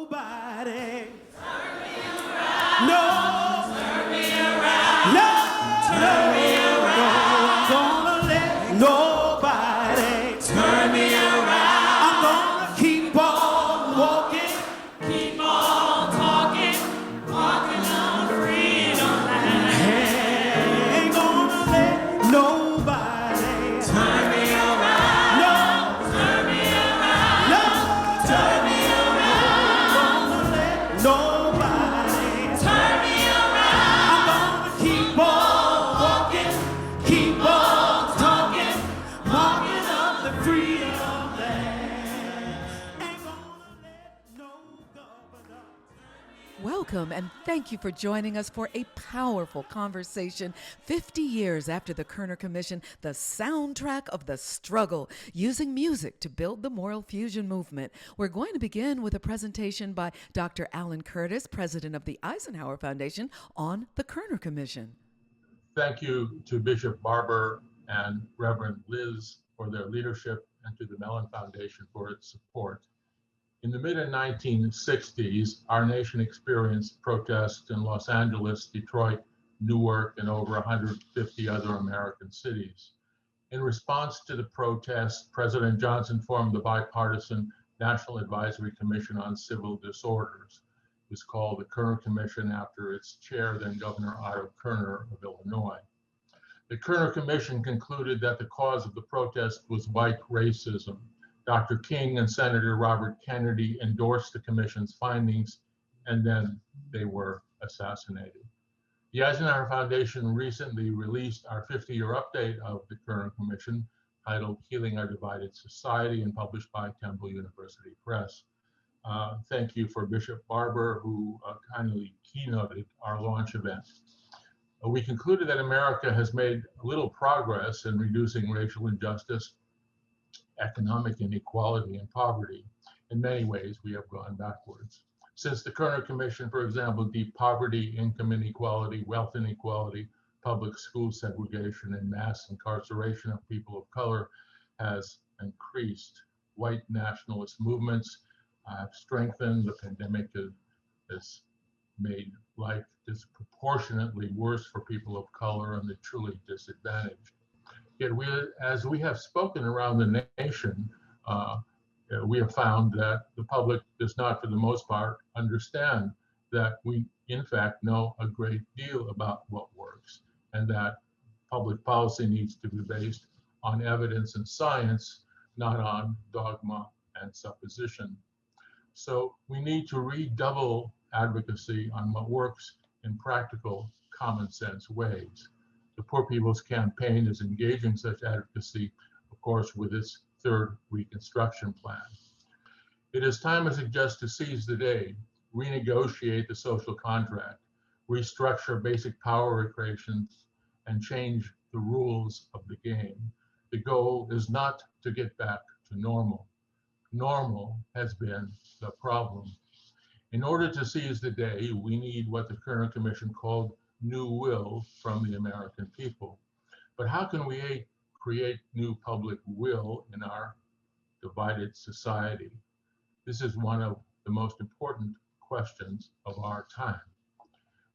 nobody. Turn me around. No. Turn me around. No. Turn me around. I'm gonna let nobody turn me around. I'm gonna keep on walking, keep on talking, walking on freedom land. Ain't gonna let nobody turn me around. No. Turn me around. No. Turn me around. Gonna let nobody turn me around. I'm gonna keep on walking, keep on talking, walking up the freedom land. Ain't gonna let no governor. Welcome and thank you for joining us for a powerful conversation 50 years after the Kerner Commission, the soundtrack of the struggle, using music to build the moral fusion movement. We're going to begin with a presentation by Dr. Alan Curtis, president of the Eisenhower Foundation, on the Kerner Commission. Thank you to Bishop Barber and Reverend Liz for their leadership and to the Mellon Foundation for its support. In the mid-1960s, our nation experienced protests in Los Angeles, Detroit, Newark, and over 150 other American cities. In response to the protests, President Johnson formed the bipartisan National Advisory Commission on Civil Disorders. It was called the Kerner Commission after its chair, then Governor Otto Kerner of Illinois. The Kerner Commission concluded that the cause of the protest was white racism. Dr. King and Senator Robert Kennedy endorsed the commission's findings, and then they were assassinated. The Eisenhower Foundation recently released our 50-year update of the Kerner Commission, titled Healing Our Divided Society, and published by Temple University Press. Thank you for Bishop Barber, who kindly keynoted our launch event. We concluded that America has made little progress in reducing racial injustice, economic inequality, and poverty. In many ways, we have gone backwards. Since the Kerner Commission, for example, deep poverty, income inequality, wealth inequality, public school segregation, and mass incarceration of people of color has increased. White nationalist movements have strengthened. The pandemic has made life disproportionately worse for people of color and the truly disadvantaged. Yet as we have spoken around the nation, we have found that the public does not, for the most part, understand that we, in fact, know a great deal about what works, and that public policy needs to be based on evidence and science, not on dogma and supposition. So we need to redouble advocacy on what works in practical, common sense ways. The Poor People's Campaign is engaging such advocacy, of course, with its third Reconstruction plan. It is time, I suggest, to seize the day, renegotiate the social contract, restructure basic power equations, and change the rules of the game. The goal is not to get back to normal. Normal has been the problem. In order to seize the day, we need what the Kerner Commission called new will from the American people. But how can we create new public will in our divided society? This is one of the most important questions of our time.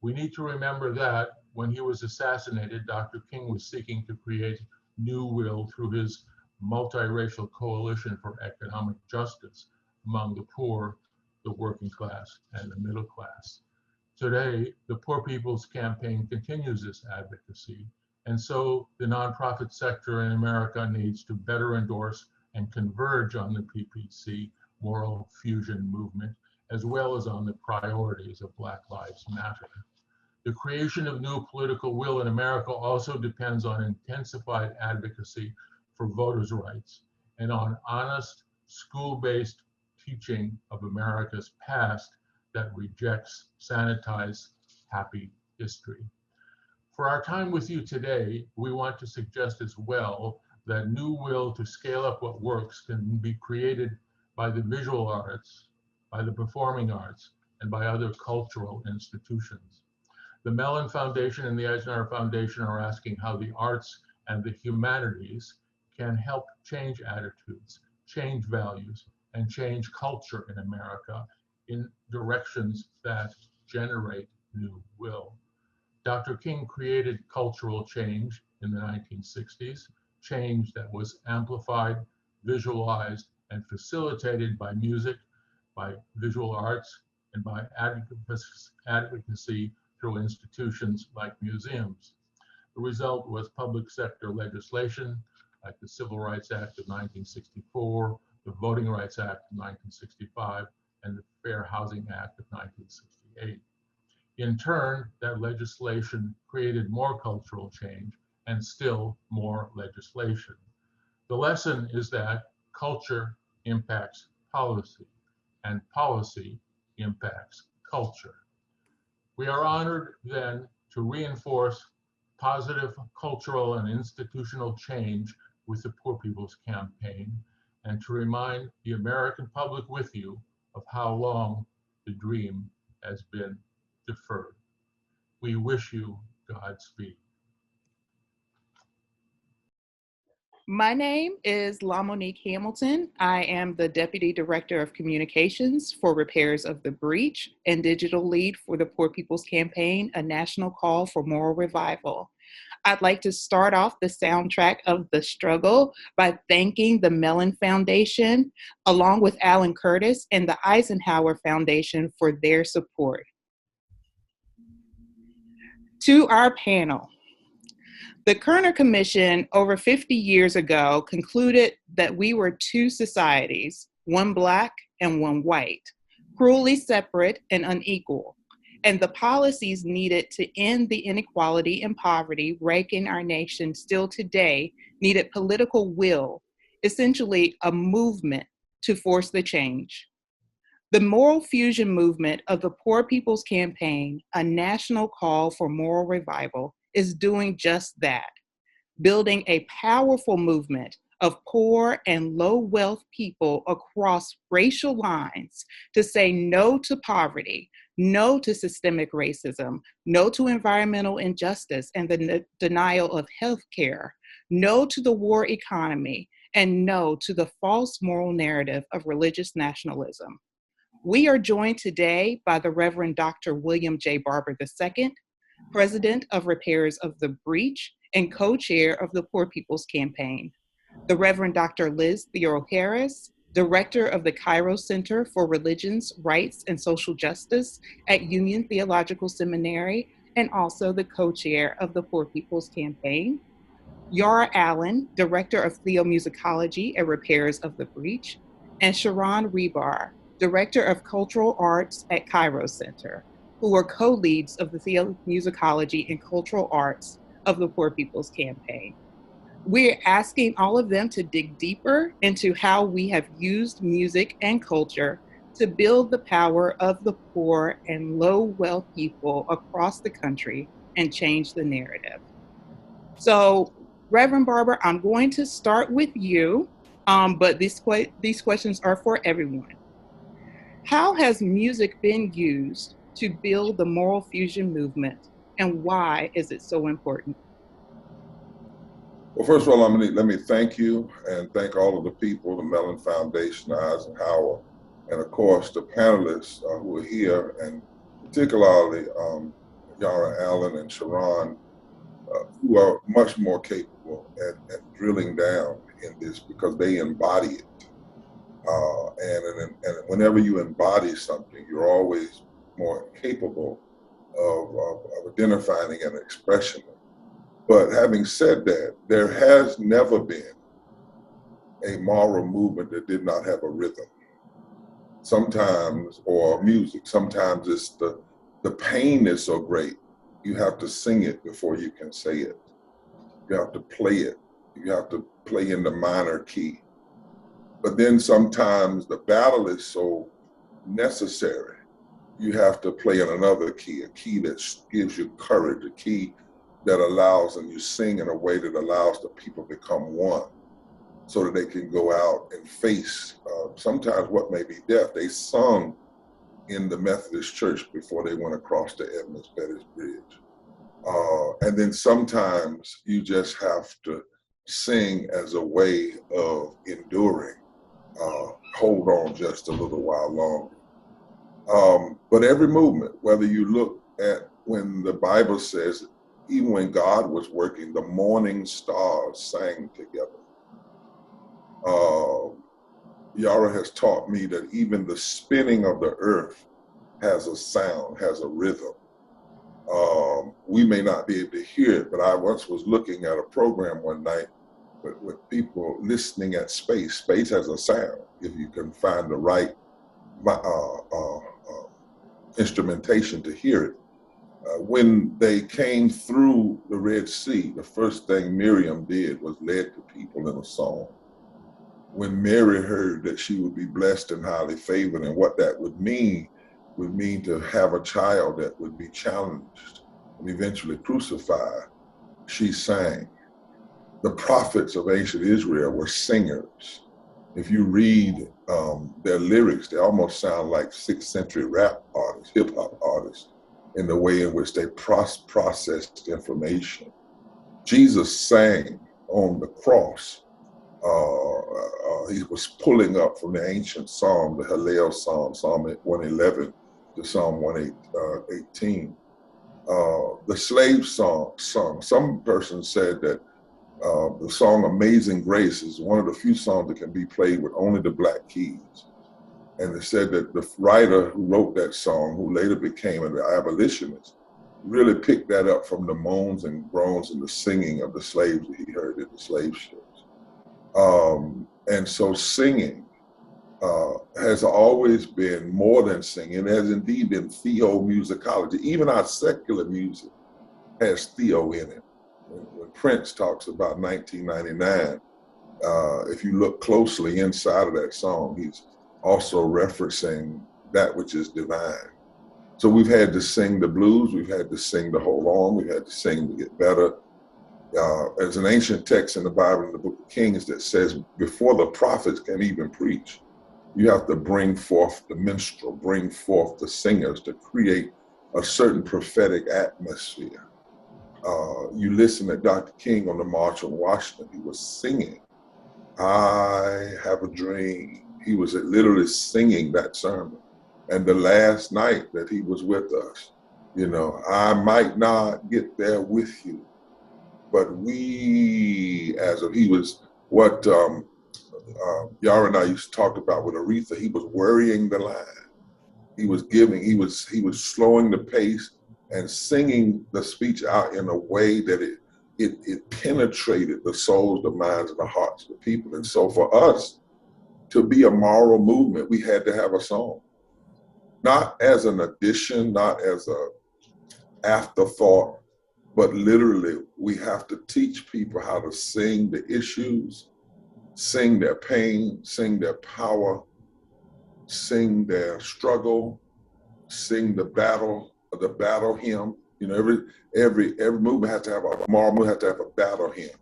We need to remember that when he was assassinated, Dr. King was seeking to create new will through his multiracial coalition for economic justice among the poor, the working class, and the middle class. Today, the Poor People's Campaign continues this advocacy, and so the nonprofit sector in America needs to better endorse and converge on the PPC moral fusion movement, as well as on the priorities of Black Lives Matter. The creation of new political will in America also depends on intensified advocacy for voters' rights and on honest, school-based teaching of America's past that rejects sanitized, happy history. For our time with you today, we want to suggest as well that new will to scale up what works can be created by the visual arts, by the performing arts, and by other cultural institutions. The Mellon Foundation and the Eisenhower Foundation are asking how the arts and the humanities can help change attitudes, change values, and change culture in America in directions that generate new will. Dr. King created cultural change in the 1960s, change that was amplified, visualized, and facilitated by music, by visual arts, and by advocacy through institutions like museums. The result was public sector legislation like the Civil Rights Act of 1964, the Voting Rights Act of 1965, and the Fair Housing Act of 1968. In turn, that legislation created more cultural change and still more legislation. The lesson is that culture impacts policy, and policy impacts culture. We are honored then to reinforce positive cultural and institutional change with the Poor People's Campaign, and to remind the American public with you of how long the dream has been deferred. We wish you Godspeed. My name is LaMonique Hamilton. I am the Deputy Director of Communications for Repairs of the Breach and Digital Lead for the Poor People's Campaign, a national call for moral revival. I'd like to start off the soundtrack of the struggle by thanking the Mellon Foundation, along with Alan Curtis and the Eisenhower Foundation for their support. To our panel. The Kerner Commission over 50 years ago concluded that we were two societies, one Black and one white, cruelly separate and unequal, and the policies needed to end the inequality and poverty raking our nation still today needed political will, essentially a movement to force the change. The Moral Fusion movement of the Poor People's Campaign, a national call for moral revival, is doing just that, building a powerful movement of poor and low wealth people across racial lines to say no to poverty, no to systemic racism, no to environmental injustice and the denial of health care, no to the war economy, and no to the false moral narrative of religious nationalism. We are joined today by the Reverend Dr. William J. Barber II, President of Repairs of the Breach and co-chair of the Poor People's Campaign, the Reverend Dr. Liz Theoharis, Director of the Cairo Center for Religions, Rights, and Social Justice at Union Theological Seminary, and also the co-chair of the Poor People's Campaign, Yara Allen, Director of Theomusicology at Repairs of the Breach, and Charon Hribar, Director of Cultural Arts at Cairo Center, who are co-leads of the Theomusicology and Cultural Arts of the Poor People's Campaign. We're asking all of them to dig deeper into how we have used music and culture to build the power of the poor and low wealth people across the country and change the narrative. So, Reverend Barber, I'm going to start with you, but these questions are for everyone. How has music been used to build the moral fusion movement, and why is it so important? Well, first of all, let me thank you and thank all of the people, the Mellon Foundation, Eisenhower, and of course the panelists who are here, and particularly Yara Allen and Charon, who are much more capable at drilling down in this because they embody it. And whenever you embody something, you're always more capable of identifying an expression. But having said that, there has never been a moral movement that did not have a rhythm. Sometimes, or music, sometimes it's the pain is so great, you have to sing it before you can say it. You have to play it. You have to play in the minor key. But then sometimes the battle is so necessary, you have to play in another key, a key that gives you courage, a key that allows, and you sing in a way that allows the people to become one so that they can go out and face sometimes what may be death. They sung in the Methodist Church before they went across the Edmonds-Bettis Bridge. And then sometimes you just have to sing as a way of enduring. Hold on just a little while longer. But every movement, whether you look at when the Bible says, even when God was working, the morning stars sang together. Yara has taught me that even the spinning of the earth has a sound, has a rhythm. We may not be able to hear it, but I once was looking at a program one night with people listening at space. Space has a sound if you can find the right instrumentation to hear it. When they came through the Red Sea, the first thing Miriam did was led the people in a song. When Mary heard that she would be blessed and highly favored, and what that would mean to have a child that would be challenged and eventually crucified, she sang. The prophets of ancient Israel were singers. If you read their lyrics, they almost sound like 6th century rap artists, hip hop artists, in the way in which they processed information. Jesus sang on the cross. He was pulling up from the ancient psalm, the Hallel Psalm, Psalm 111 to Psalm 118. The slave song, some person said that the song Amazing Grace is one of the few songs that can be played with only the black keys. And they said that the writer who wrote that song, who later became an abolitionist, really picked that up from the moans and groans and the singing of the slaves that he heard in the slave ships. And so singing has always been more than singing. It has indeed been theomusicology. Even our secular music has theo in it. When Prince talks about 1999, if you look closely inside of that song, he's also referencing that which is divine. So we've had to sing the blues, we've had to sing to hold on, we've had to sing to get better. There's an ancient text in the Bible, in the book of Kings, that says before the prophets can even preach, you have to bring forth the minstrel, bring forth the singers to create a certain prophetic atmosphere. You listen to Dr. King on the March on Washington, he was singing, I have a dream. He was literally singing that sermon. And the last night that he was with us, I might not get there with you, but he was what Yara and I used to talk about with Aretha. He was worrying the line. He was slowing the pace and singing the speech out in a way that it penetrated the souls, the minds, and the hearts of the people. And so for us to be a moral movement, we had to have a song. Not as an addition, not as a afterthought, but literally we have to teach people how to sing the issues, sing their pain, sing their power, sing their struggle, sing the battle hymn. Every movement has to have a moral movement, has to have a battle hymn.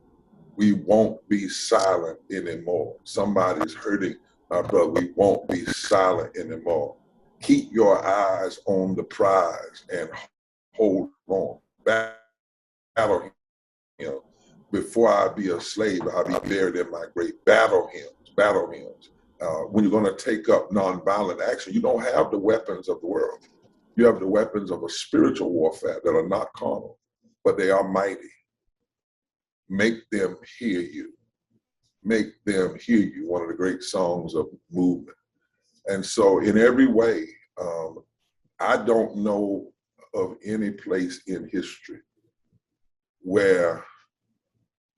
We won't be silent anymore. Somebody's hurting our brother. We won't be silent anymore. Keep your eyes on the prize and hold on. Battle hymn. Before I be a slave, I'll be buried in my grave. Battle hymns. When you're going to take up nonviolent action, you don't have the weapons of the world. You have the weapons of a spiritual warfare that are not carnal, but they are mighty. Make them hear you. Make them hear you. One of the great songs of movement. And so in every way, I don't know of any place in history where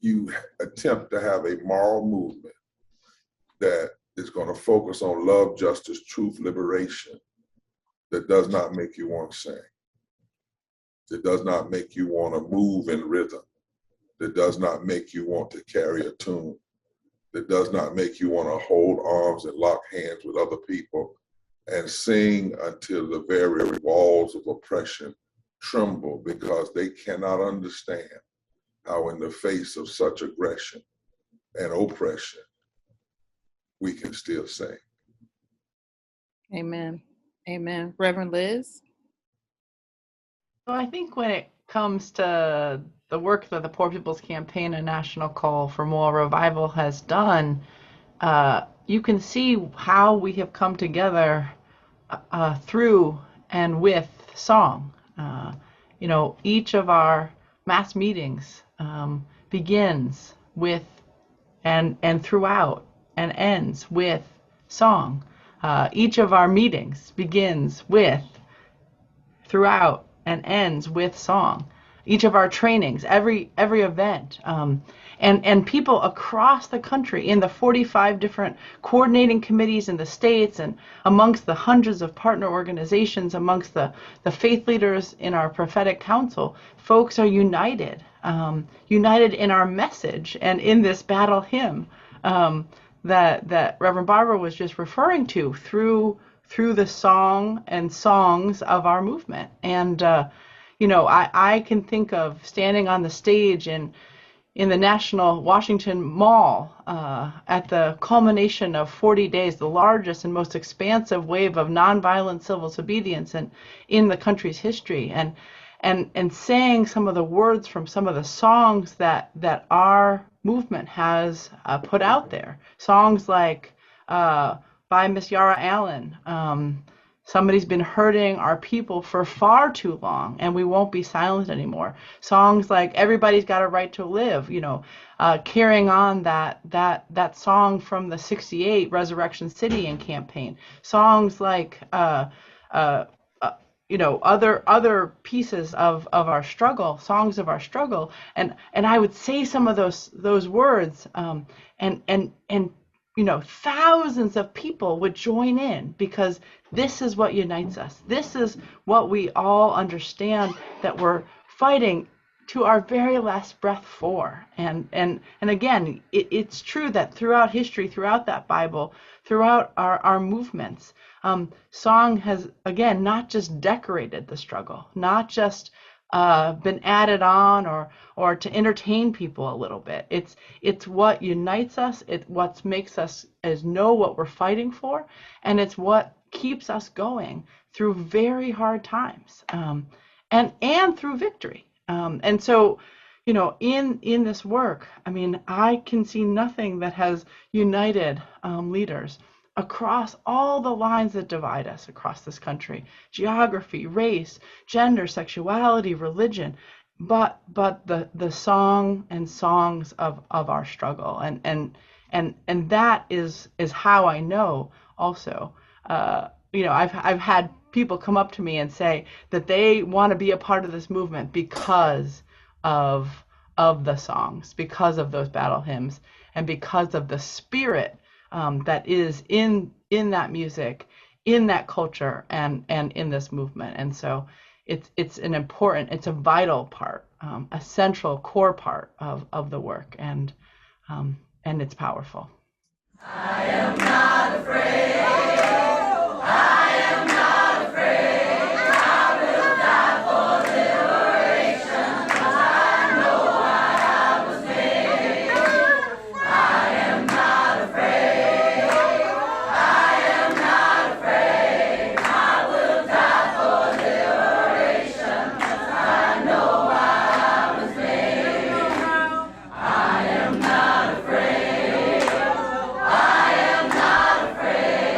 you attempt to have a moral movement that is going to focus on love, justice, truth, liberation, that does not make you want to sing. That does not make you want to move in rhythm. That does not make you want to carry a tune. That does not make you want to hold arms and lock hands with other people and sing until the very walls of oppression tremble, because they cannot understand how in the face of such aggression and oppression, we can still sing. Amen. Amen. Reverend Liz? So I think when it comes to the work that the Poor People's Campaign and National Call for Moral Revival has done, you can see how we have come together through and with song. Each of our mass meetings begins with and throughout and ends with song. Each of our meetings begins with, throughout, and ends with song. Each of our trainings, every event, and people across the country in the 45 different coordinating committees in the states and amongst the hundreds of partner organizations, amongst the faith leaders in our prophetic council, folks are united, united in our message and in this battle hymn that Reverend Barber was just referring to through the song and songs of our movement. And I can think of standing on the stage in the National Washington Mall at the culmination of 40 days, the largest and most expansive wave of nonviolent civil disobedience in the country's history, and saying some of the words from some of the songs that our movement has put out there. Songs like by Miss Yara Allen, somebody's been hurting our people for far too long, and we won't be silent anymore. Songs like Everybody's Got a Right to Live, carrying on that song from the '68 Resurrection City and campaign. Songs like other pieces of our struggle, songs of our struggle, and I would say some of those words, and thousands of people would join in, because this is what unites us. This is what we all understand that we're fighting to our very last breath for. And again, it's true that throughout history, throughout that Bible, throughout our movements, song has, again, not just decorated the struggle, not just been added on or to entertain people a little bit. It's what unites us. It's what makes us know what we're fighting for, and it's what keeps us going through very hard times, and through victory. And so, in this work, I can see nothing that has united leaders across all the lines that divide us across this country: geography, race, gender, sexuality, religion, but the song and songs of our struggle, and that is how I know also. I've had people come up to me and say that they want to be a part of this movement because of the songs, because of those battle hymns, and because of the spirit that is in that music, in that culture, and in this movement. And so it's a vital part, a central core part of the work, and it's powerful. I am not afraid. I am not afraid. I will die for liberation, 'cause I know why I was made. I am not afraid. I am not afraid. I will die for liberation, 'cause I know why I was made. I am not afraid. I am not afraid.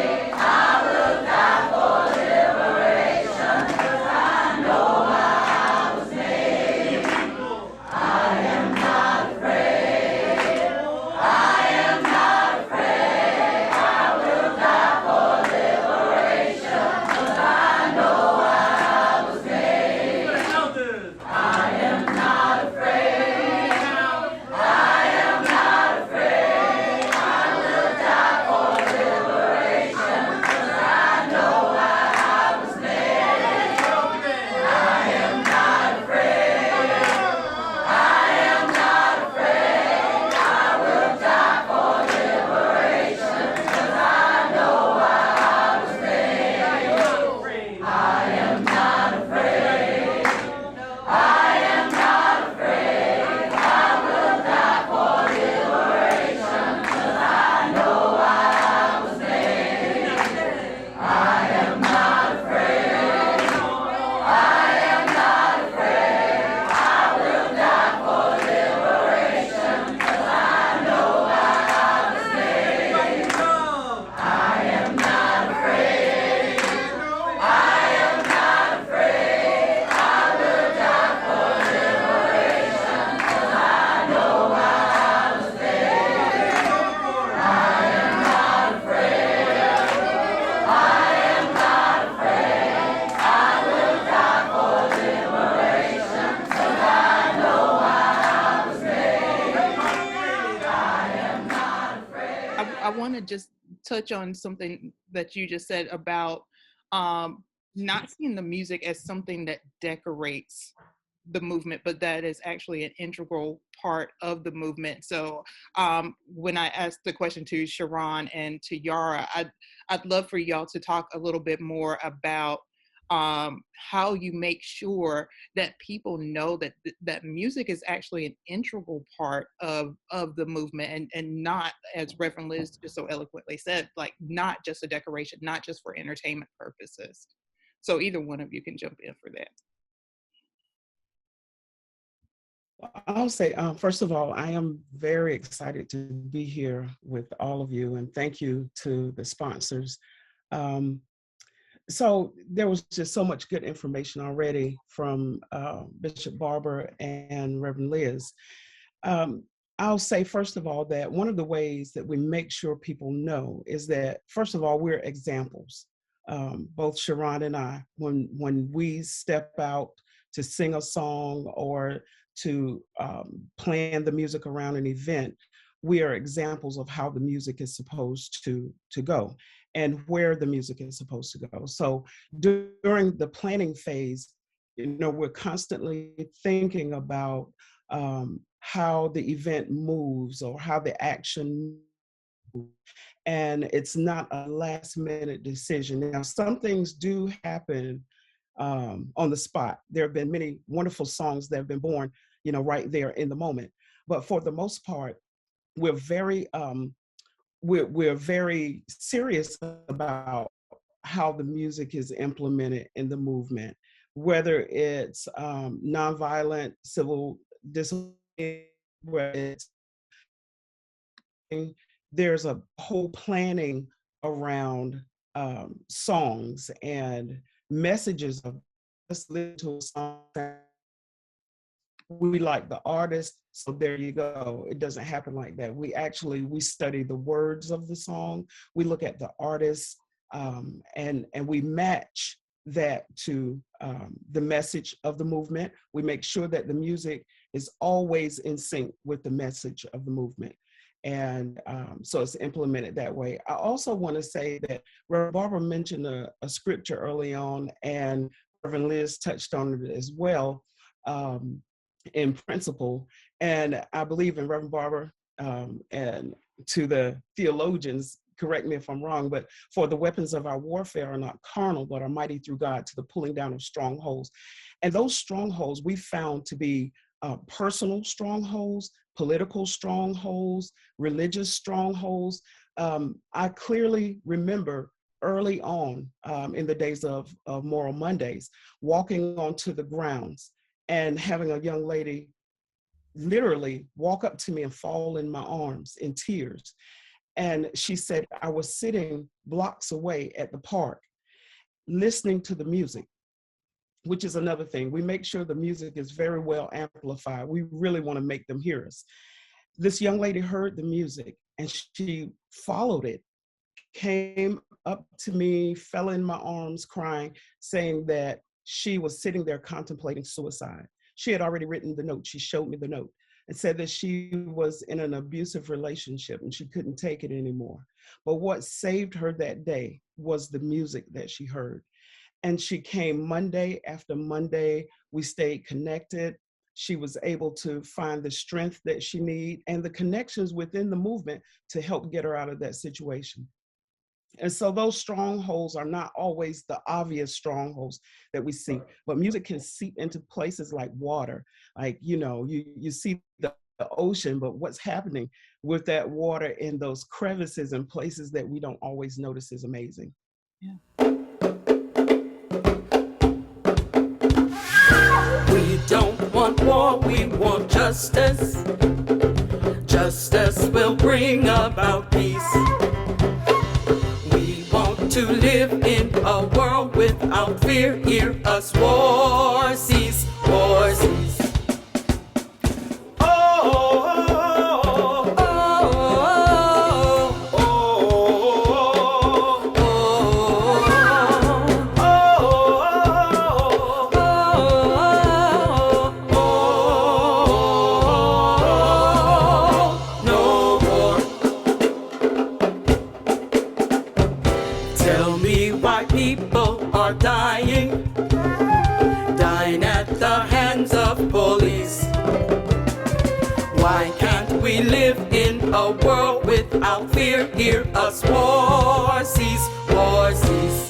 want to just touch on something that you just said about not seeing the music as something that decorates the movement, but that is actually an integral part of the movement. So when I asked the question to Charon and to Yara, I'd love for y'all to talk a little bit more about how you make sure that people know that that music is actually an integral part of the movement, and not, as Reverend Liz just so eloquently said, like not just a decoration, not just for entertainment purposes. So either one of you can jump in for that. I'll say, first of all, I am very excited to be here with all of you, and thank you to the sponsors. So there was just so much good information already from Bishop Barber and Reverend Liz. I'll say, first of all, that one of the ways that we make sure people know is that, first of all, we're examples. Both Charon and I, when we step out to sing a song or to plan the music around an event, we are examples of how the music is supposed to go and where the music is supposed to go. So during the planning phase, we're constantly thinking about how the event moves or how the action moves. And it's not a last minute decision. Now, some things do happen on the spot. There have been many wonderful songs that have been born, right there in the moment. But for the most part, we're very serious about how the music is implemented in the movement, whether it's nonviolent civil disobedience, whether there's a whole planning around songs and messages of just listen to a song. We like the artist, so there you go. It doesn't happen like that. We study the words of the song. We look at the artist, and we match that to the message of the movement. We make sure that the music is always in sync with the message of the movement. And so it's implemented that way. I also want to say that Reverend Barbara mentioned a scripture early on, and Reverend Liz touched on it as well in principle. And I believe in Reverend Barbara, and to the theologians, correct me if I'm wrong, but for the weapons of our warfare are not carnal, but are mighty through God to the pulling down of strongholds. And those strongholds we found to be personal strongholds, political strongholds, religious strongholds. I clearly remember early on in the days of Moral Mondays, walking onto the grounds and having a young lady literally walk up to me and fall in my arms in tears. And she said, I was sitting blocks away at the park, listening to the music, which is another thing. We make sure the music is very well amplified. We really want to make them hear us. This young lady heard the music and she followed it, came up to me, fell in my arms crying, saying that she was sitting there contemplating suicide. She had already written the note. She showed me the note and said that she was in an abusive relationship and she couldn't take it anymore. But what saved her that day was the music that she heard. And she came Monday after Monday. We stayed connected. She was able to find the strength that she needed and the connections within the movement to help get her out of that situation. And so those strongholds are not always the obvious strongholds that we see, but music can seep into places like water. Like, you see the ocean, but what's happening with that water in those crevices and places that we don't always notice is amazing. Yeah. We don't want war, we want justice. Justice will bring about peace. We want to live in a world without fear. Hear us, war cease, war cease. are dying, dying at the hands of police. Why can't we live in a world without fear? Hear us, war cease, war cease.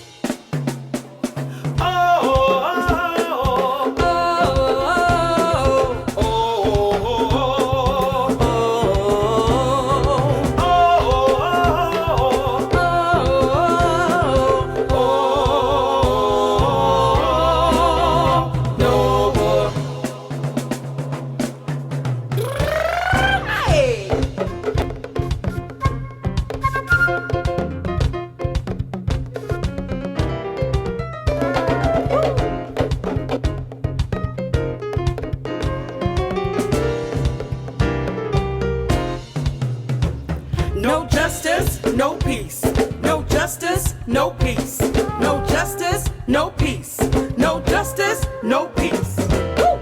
No justice, no peace. No justice, no peace. No justice, no peace. No justice, no peace. Woo!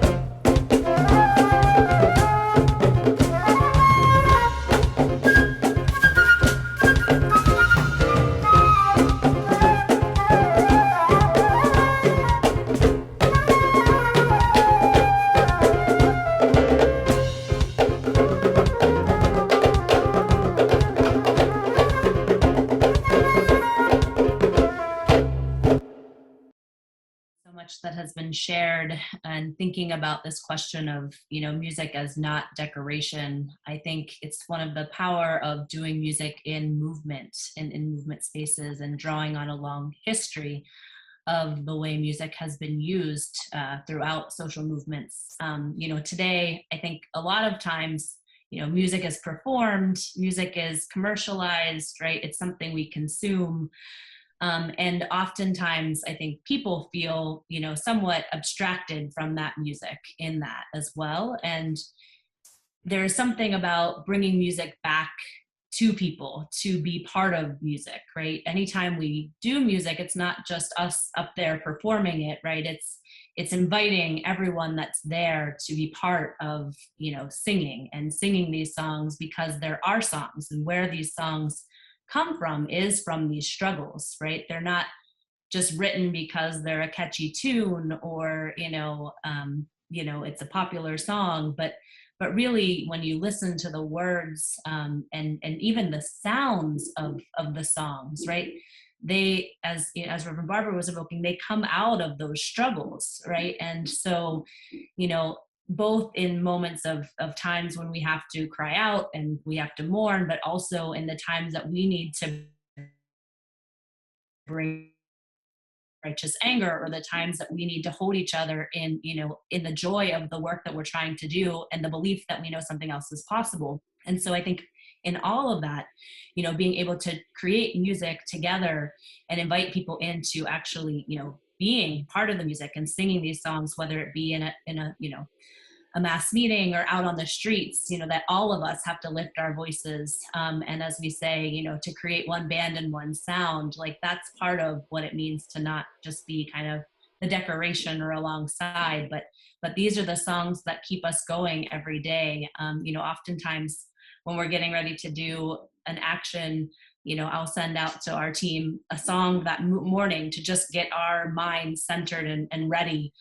That has been shared, and thinking about this question of, you know, music as not decoration. I think it's one of the power of doing music in movement and in movement spaces, and drawing on a long history of the way music has been used throughout social movements. You know, today, I think a lot of times, you know, music is performed, music is commercialized, right? It's something we consume. And oftentimes, I think people feel, you know, somewhat abstracted from that music in that as well. And there's something about bringing music back to people to be part of music, right? Anytime we do music, it's not just us up there performing it, right? It's inviting everyone that's there to be part of, you know, singing these songs, because there are songs, and where these songs come from is from these struggles, right? They're not just written because they're a catchy tune, or it's a popular song, but really, when you listen to the words and even the sounds of the songs, right? They, as Reverend Barber was evoking, they come out of those struggles, right? And so, you know, both in moments of times when we have to cry out and we have to mourn, but also in the times that we need to bring righteous anger, or the times that we need to hold each other in, you know, in the joy of the work that we're trying to do, and the belief that we know something else is possible. And so I think in all of that, you know, being able to create music together and invite people into actually, you know, being part of the music and singing these songs, whether it be in a you know, a mass meeting or out on the streets, you know, that all of us have to lift our voices. And as we say, you know, to create one band and one sound, like that's part of what it means to not just be kind of the decoration or alongside, but these are the songs that keep us going every day. You know, oftentimes when we're getting ready to do an action, you know, I'll send out to our team a song that morning to just get our minds centered and ready,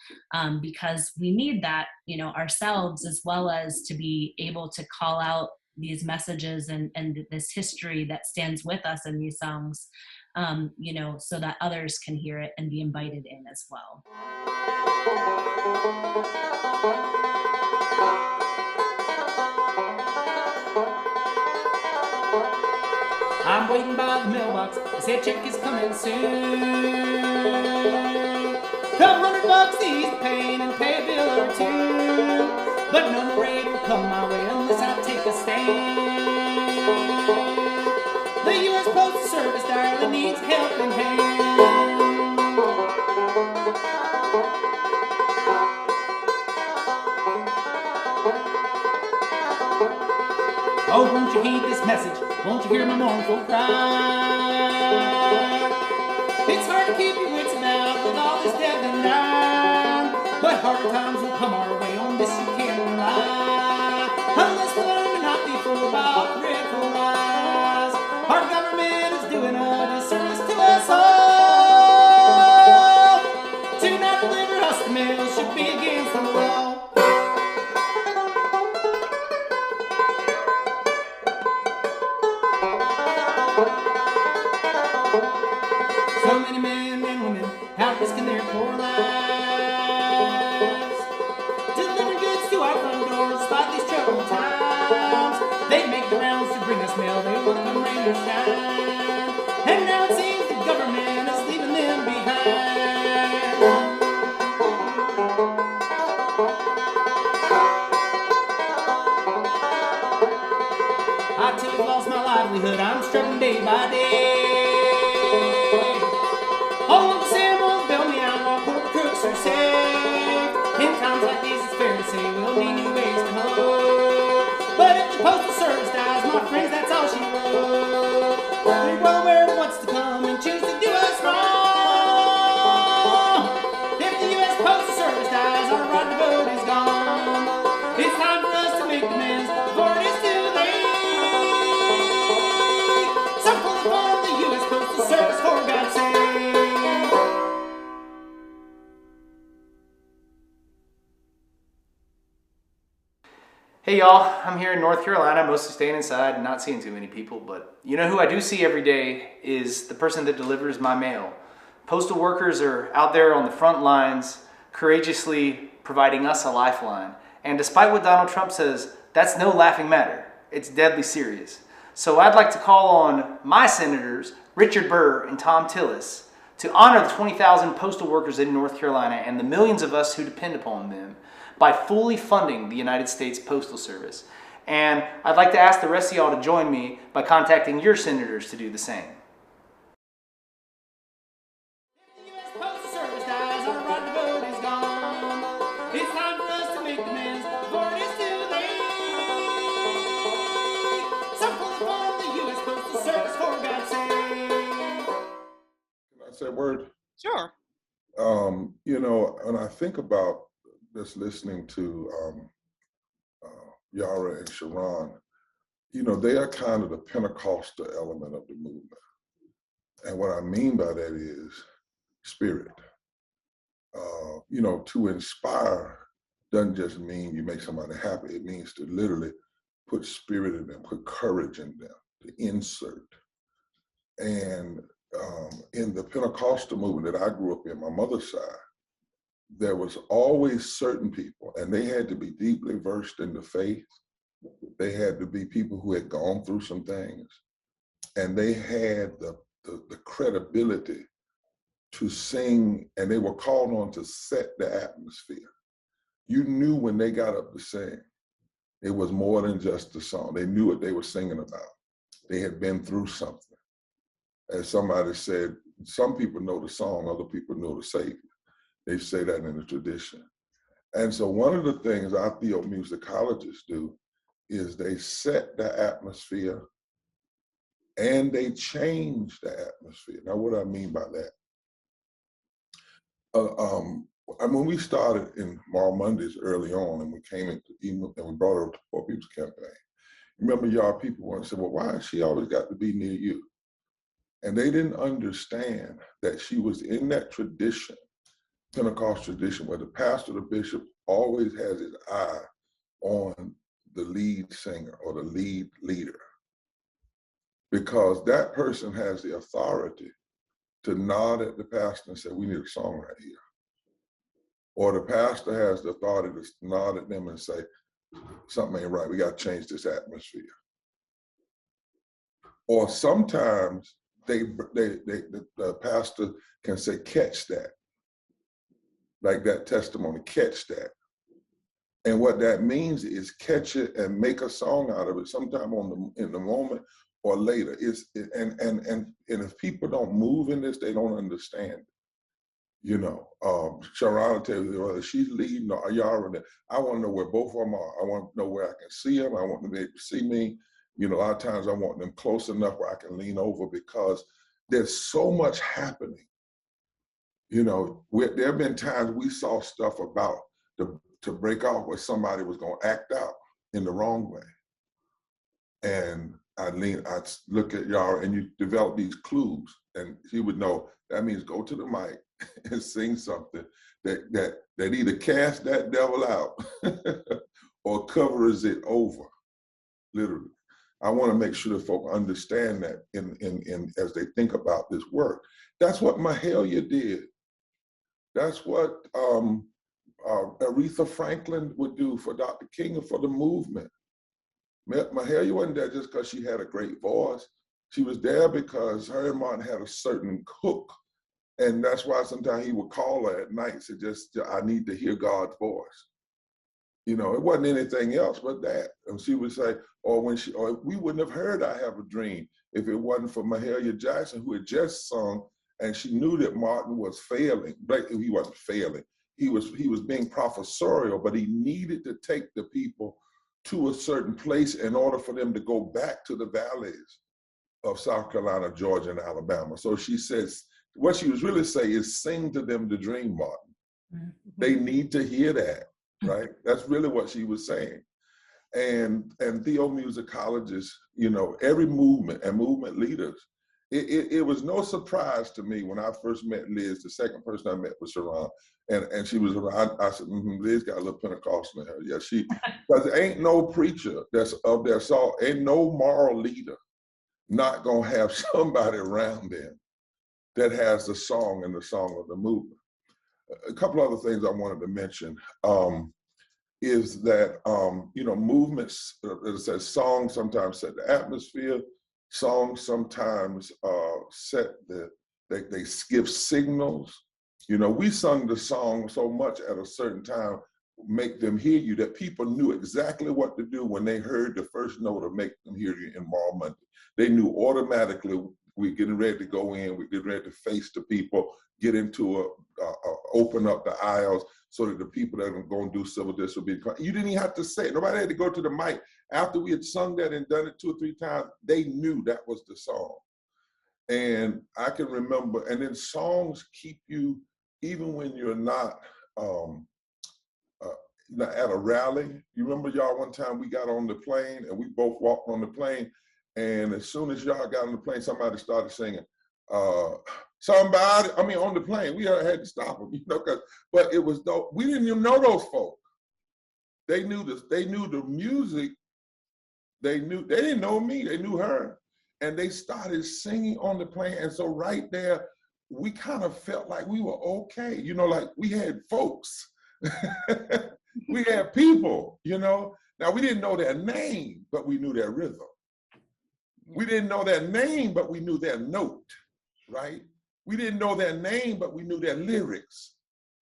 because we need that, you know, ourselves, as well as to be able to call out these messages and this history that stands with us in these songs, you know, so that others can hear it and be invited in as well. I'm waiting by the mailbox, they say a check is coming soon. $1,200 easy paying and pay a bill or two. But no more aid will come my way unless I take a stand. The U.S. Postal Service darling needs a helping hand. Oh, won't you heed this message? Won't you hear my mournful cry? It's hard to keep your wits about with all this death and dying, but harder times will come our way, on this you can't rely. Unless we learn to not be fooled by all dreadful lies. Our government is doing a disservice to us all. poor lives. Delivering goods to our front doors despite these troubled times. They make the rounds to bring us mail, they will come rain or shine. And now it seems the government is leaving them behind. I too have lost my livelihood, I'm struggling day by day. All of the Sam will bail me out while poor crooks are safe. In times like these it's fair to say we'll need new ways to hope. But if the postal service dies, my friends, that's all she wrote. They're well aware of what's to come and choose to do us wrong. If the U.S. Postal Service dies, our right to vote is gone. It's time for us to make amends before it is too late. So pull upon the U.S. Postal Service for God's sake. Hey y'all, I'm here in North Carolina, mostly staying inside and not seeing too many people, but you know who I do see every day is the person that delivers my mail. Postal workers are out there on the front lines, courageously providing us a lifeline. And despite what Donald Trump says, that's no laughing matter. It's deadly serious. So I'd like to call on my senators, Richard Burr and Tom Tillis, to honor the 20,000 postal workers in North Carolina and the millions of us who depend upon them by fully funding the United States Postal Service. And I'd like to ask the rest of y'all to join me by contacting your senators to do the same. If the U.S. Postal Service dies, our right to vote is gone. It's time for us to make amends before it is too late. So pull upon the U.S. Postal Service for God's sake. Can I say a word? Sure. You know, when I think about just listening to Yara and Charon, you know, they are kind of the Pentecostal element of the movement. And what I mean by that is spirit. You know, to inspire doesn't just mean you make somebody happy. It means to literally put spirit in them, put courage in them, to insert. And in the Pentecostal movement that I grew up in, my mother's side, there was always certain people, and they had to be deeply versed in the faith. They had to be people who had gone through some things, and they had the credibility to sing, and they were called on to set the atmosphere. You knew when they got up to sing, it was more than just a song. They knew what they were singing about. They had been through something. As somebody said, some people know the song, other people know the Savior. They say that in the tradition. And so one of the things our Theomusicologists do is they set the atmosphere and they change the atmosphere. Now, what do I mean by that? When we started in Mar Mondays early on, and we came into and we brought her to Poor People's Campaign, remember y'all people wanted to say, well, why has she always got to be near you? And they didn't understand that she was in that tradition, Pentecostal tradition, where the pastor, the bishop, always has his eye on the lead singer or the lead leader, because that person has the authority to nod at the pastor and say, we need a song right here. Or the pastor has the authority to nod at them and say, something ain't right, we got to change this atmosphere. Or sometimes the pastor can say, catch that. Like that testimony, catch that. And what that means is catch it and make a song out of it sometime in the moment or later. And if people don't move in this, they don't understand it. You know, Charon will tell you whether she's leading or Yara. I want to know where both of them are. I want to know where I can see them. I want them to be able to see me. You know, a lot of times I want them close enough where I can lean over, because there's so much happening. You know, there have been times we saw stuff about to break off where somebody was going to act out in the wrong way. And I'd look at Yara, and you develop these clues, and she would know that means go to the mic and sing something that either casts that devil out or covers it over, literally. I want to make sure that folk understand that in as they think about this work. That's what Mahalia did. That's what Aretha Franklin would do for Dr. King and for the movement. Mahalia wasn't there just because she had a great voice. She was there because her and Martin had a certain hook. And that's why sometimes he would call her at night and say, I need to hear God's voice. You know, it wasn't anything else but that. And she would say, or we wouldn't have heard I Have a Dream if it wasn't for Mahalia Jackson, who had just sung, and she knew that Martin was failing. But he wasn't failing. He was being professorial, but he needed to take the people to a certain place in order for them to go back to the valleys of South Carolina, Georgia, and Alabama. So she says, what she was really saying is sing to them the dream, Martin. Mm-hmm. They need to hear that, right? That's really what she was saying. And Theomusicologists, you know, every movement and movement leaders, it was no surprise to me when I first met Liz. The second person I met was Charon, and she was around. I said, Liz got a little Pentecostal in her. Yeah, because there ain't no preacher that's of their salt, ain't no moral leader not gonna have somebody around them that has the song and the song of the movement. A couple other things I wanted to mention is that, you know, movements, as I said, songs sometimes set the atmosphere. Songs sometimes they give signals. You know, we sung the song so much at a certain time, make them hear you, that people knew exactly what to do when they heard the first note of Make Them Hear You in Moral Monday. They knew automatically we're getting ready to go in, we're getting ready to face the people, get into open up the aisles so that the people that are going to do civil disobedience, you didn't even have to say it. Nobody had to go to the mic. After we had sung that and done it 2 or 3 times, they knew that was the song. And I can remember, and then songs keep you, even when you're not at a rally. You remember, y'all, one time we got on the plane and we both walked on the plane, and as soon as y'all got on the plane, somebody started singing, on the plane. We had to stop them, you know, but it was, we didn't even know those folks. They knew this, they knew the music, they didn't know me, they knew her. And they started singing on the plane. And so right there, we kind of felt like we were okay. You know, like we had folks, we had people, you know. Now we didn't know their name, but we knew their rhythm. We didn't know their name, but we knew their note, right? We didn't know their name, but we knew their lyrics.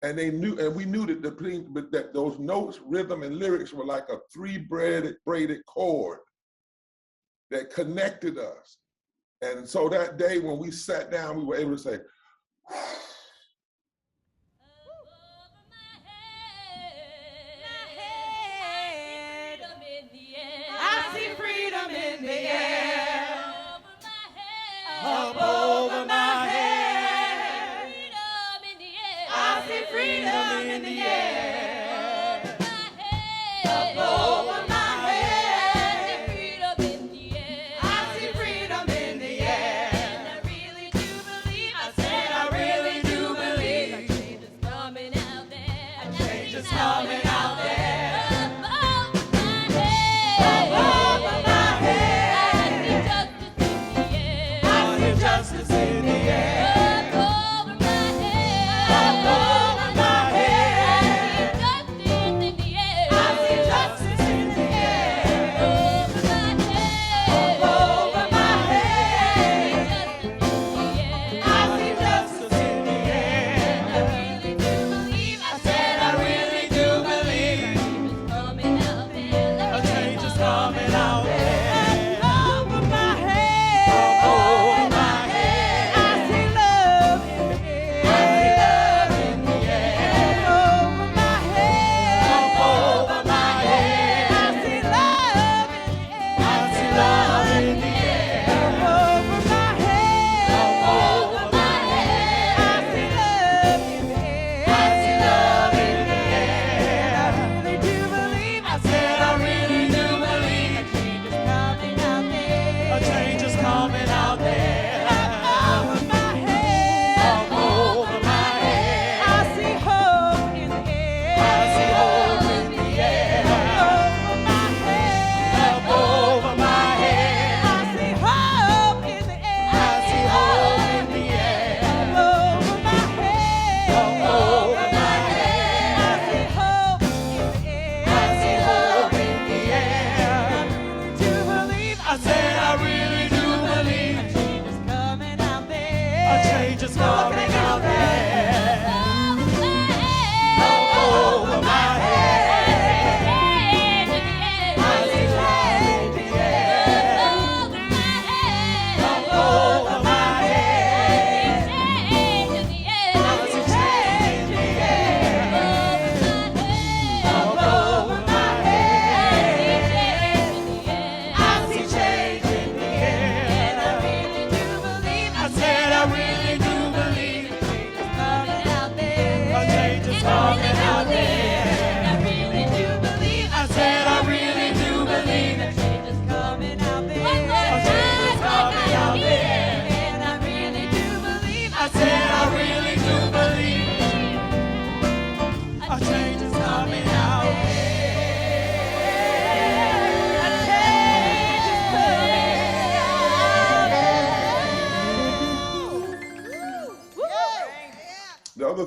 And we knew that those notes, rhythm, and lyrics were like a 3-braided cord that connected us. And so that day when we sat down, we were able to say, I see freedom in the air. Up over my head. I see freedom in the air. Up over my head. I see freedom in the air. And I really do believe, I said I really do believe, a change is coming out there. A change is coming out there. Justice in the air. Up over my head. Up over my head.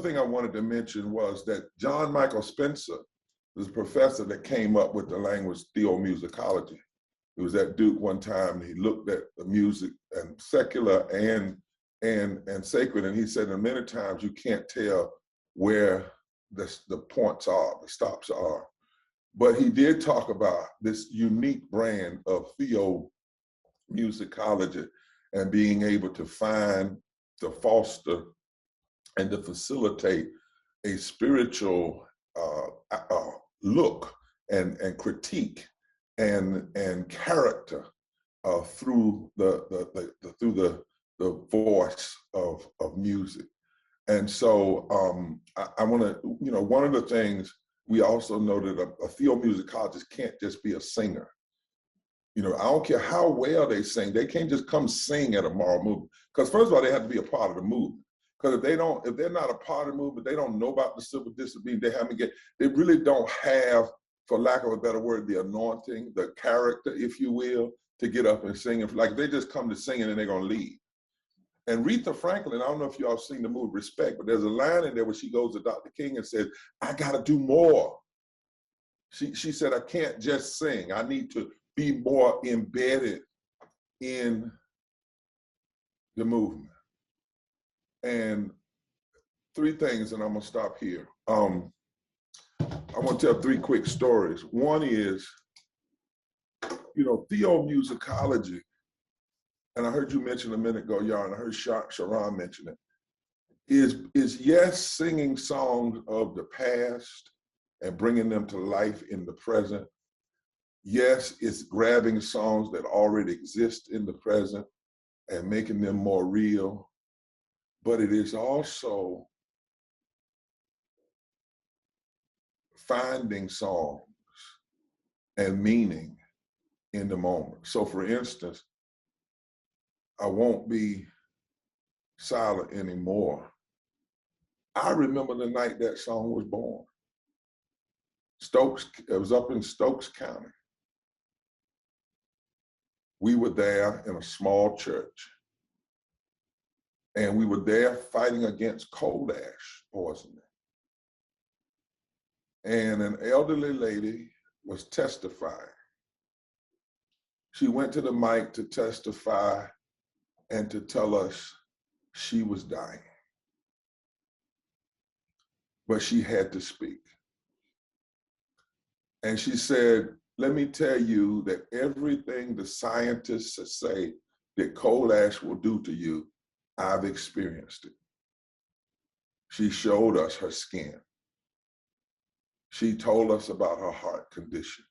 thing I wanted to mention was that John Michael Spencer was a professor that came up with the language theomusicology. He was at Duke one time, and he looked at the music and secular and sacred, and he said that many times you can't tell where the points are, the stops are. But he did talk about this unique brand of theomusicology and being able to find, to foster, and to facilitate a spiritual look and critique and character through the voice of music. And so I want to, one of the things we also know that a theomusicologist can't just be a singer. I don't care how well they sing, they can't just come sing at a moral movement. Because first of all, they have to be a part of the movement. Because if they're not a part of the movement, they don't know about the civil disobedience, they really don't have, for lack of a better word, the anointing, the character, if you will, to get up and sing. Like they just come to sing and then they're gonna leave. And Aretha Franklin, I don't know if y'all seen the movie Respect, but there's a line in there where she goes to Dr. King and says, I gotta do more. She said, I can't just sing. I need to be more embedded in the movement. And three things, and I'm gonna stop here. I want to tell three quick stories. One is, theomusicology, and I heard you mention a minute ago, Yara, and I heard Charon mention it, is yes, singing songs of the past and bringing them to life in the present. Yes, it's grabbing songs that already exist in the present and making them more real. But it is also finding songs and meaning in the moment. So for instance, I won't be silent anymore. I remember the night that song was born. It was up in Stokes County. We were there in a small church. And we were there fighting against coal ash poisoning. And an elderly lady was testifying. She went to the mic to testify and to tell us she was dying. But she had to speak. And she said, let me tell you that everything the scientists say that coal ash will do to you, I've experienced it. She showed us her skin. She told us about her heart condition,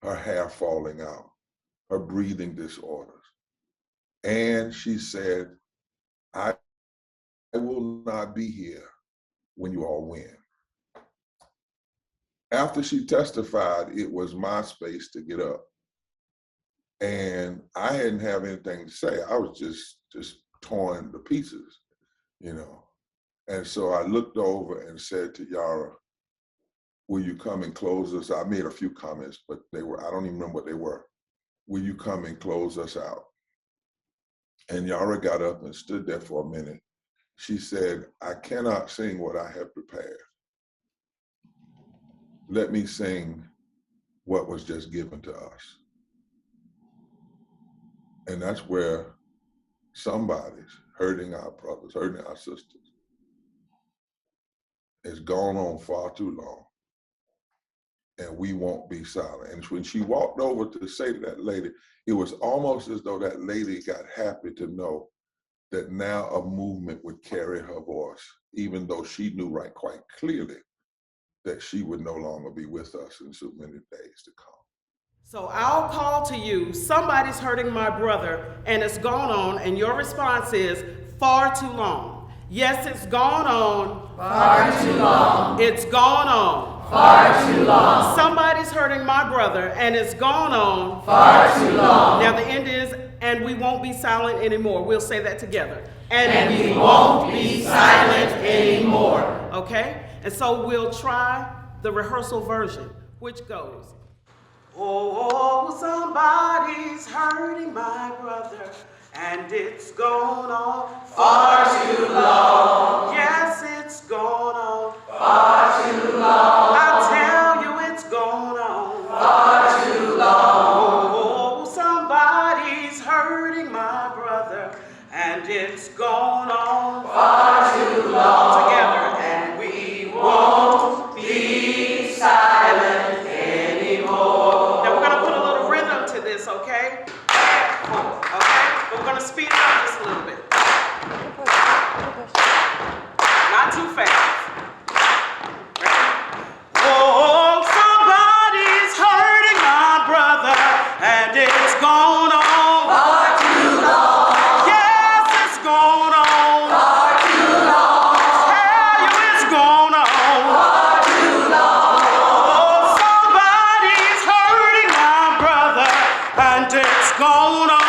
her hair falling out, her breathing disorders. And she said, I will not be here when you all win. After she testified, it was my space to get up. And I hadn't have anything to say. I was just torn to pieces, And so I looked over and said to Yara, will you come and close us out? I made a few comments, but I don't even remember what they were. Will you come and close us out? And Yara got up and stood there for a minute. She said, I cannot sing what I have prepared. Let me sing what was just given to us. And that's where somebody's hurting our brothers, hurting our sisters. It's gone on far too long. And we won't be silent. And when she walked over to say to that lady, it was almost as though that lady got happy to know that now a movement would carry her voice, even though she knew quite clearly that she would no longer be with us in so many days to come. So I'll call to you, somebody's hurting my brother, and it's gone on, and your response is far too long. Yes, it's gone on. Far too long. It's gone on. Far too long. Somebody's hurting my brother, and it's gone on. Far too long. Now the end is, and we won't be silent anymore. We'll say that together. And we won't be silent anymore. Okay? And so we'll try the rehearsal version, which goes, oh, somebody's hurting my brother, and it's gone on far too long. Yes, it's gone on far too long. I tell you, it's gone on far too long. Oh, somebody's hurting my brother, and it's gone on far too long. Together, and we won't be silent anymore. Now we're gonna put a little rhythm to this, okay? Okay, but we're gonna speed it up just a little bit. Not too fast. Ready? Oh, somebody's hurting my brother, and it's gone on far too long. Yes, it's gone on far too long. Tell you it's gone on far too long. Oh, somebody's hurting my brother, and it's gone on.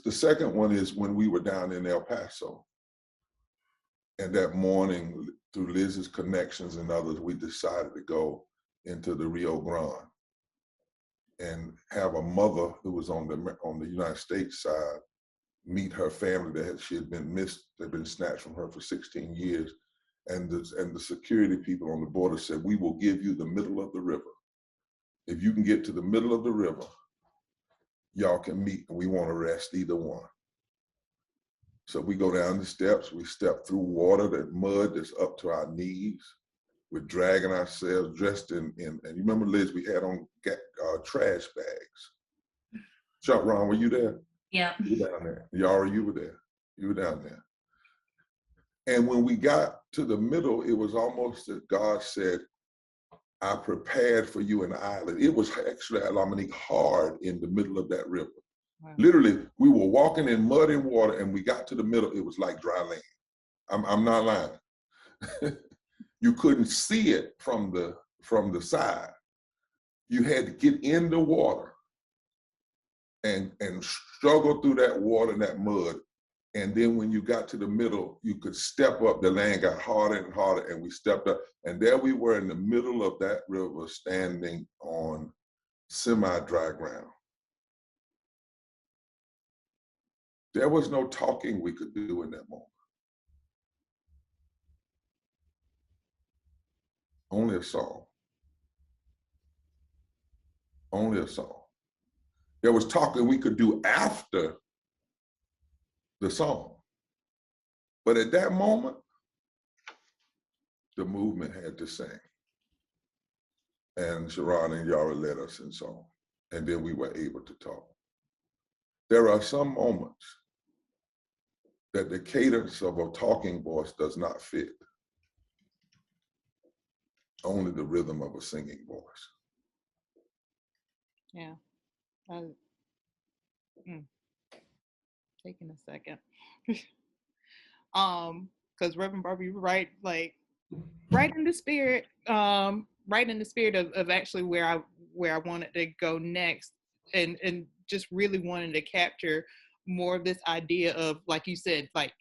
The second one is when we were down in El Paso. And that morning, through Liz's connections and others, we decided to go into the Rio Grande and have a mother who was on the United States side meet her family that she had been missed, had been snatched from her for 16 years. And the security people on the border said, we will give you the middle of the river. If you can get to the middle of the river, y'all can meet, and we won't arrest either one. So we go down the steps, we step through water, that mud that's up to our knees. We're dragging ourselves dressed in and you remember, Liz, we had on trash bags. Charon, were you there? Yeah. You were down there. Yara, you were there. You were down there. And when we got to the middle, it was almost that God said, I prepared for you an island. It was actually, Alamanique, hard in the middle of that river. Wow. Literally, we were walking in mud and water, and we got to the middle, it was like dry land. I'm not lying. You couldn't see it from the side. You had to get in the water and struggle through that water and that mud. And then when you got to the middle, you could step up. The land got harder and harder, and we stepped up. And there we were in the middle of that river, standing on semi-dry ground. There was no talking we could do in that moment. Only a song. Only a song. There was talking we could do after the song. But at that moment, the movement had to sing. And Charon and Yara led us in song. And then we were able to talk. There are some moments that the cadence of a talking voice does not fit. Only the rhythm of a singing voice. Yeah. Taking a second. Because Reverend Barber, you're right, like right in the spirit, of actually where I wanted to go next, and just really wanted to capture more of this idea of, like you said, like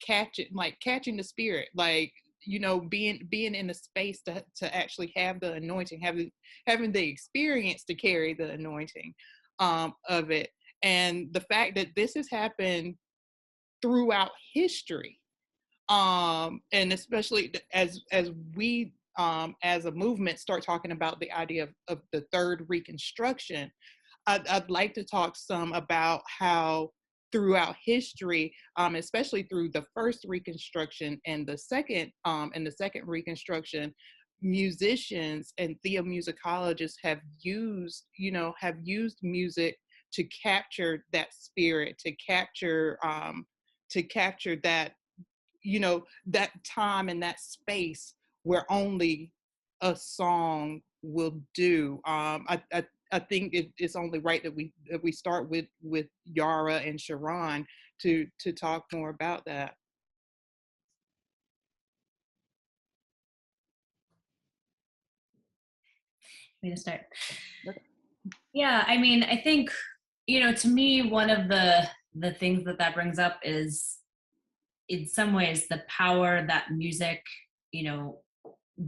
catching the spirit, like, you know, being in a space to actually have the anointing, having the experience to carry the anointing of it. And the fact that this has happened throughout history, and especially as we as a movement start talking about the idea of the third Reconstruction, I'd like to talk some about how throughout history, especially through the first Reconstruction and the second Reconstruction, musicians and theomusicologists have used music to capture that spirit, to capture that, you know, that time and that space where only a song will do. I think it's only right that we start with Yara and Charon to talk more about that. Me to start. Yeah, I mean, I think, you know, to me, one of the things that brings up is, in some ways, the power that music, you know,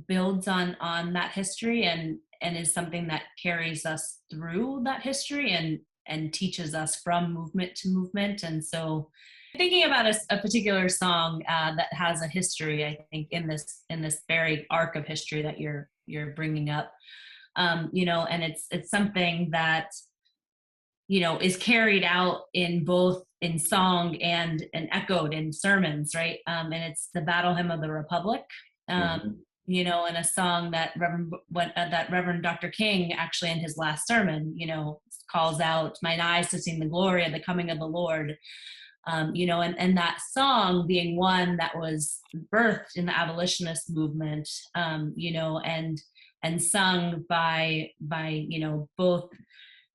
builds on that history, and is something that carries us through that history and teaches us from movement to movement. And so thinking about a particular song that has a history, I think in this very arc of history that you're bringing up, you know, and it's something that, you know, is carried out in both in song and echoed in sermons, right? And it's the Battle Hymn of the Republic. You know, and a song that Reverend Dr. King actually in his last sermon, you know, calls out, "Mine eyes to see the glory of the coming of the Lord." You know, and that song being one that was birthed in the abolitionist movement, you know, and sung by you know, both,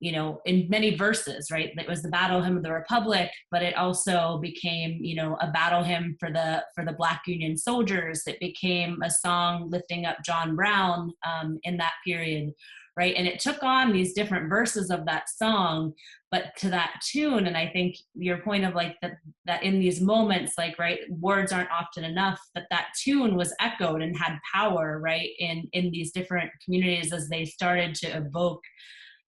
you know, in many verses, right? It was the Battle Hymn of the Republic, but it also became, you know, a battle hymn for the Black Union soldiers. It became a song lifting up John Brown in that period, right? And it took on these different verses of that song, but to that tune. And I think your point of like that in these moments, like, right, words aren't often enough, that tune was echoed and had power, right, in these different communities as they started to evoke,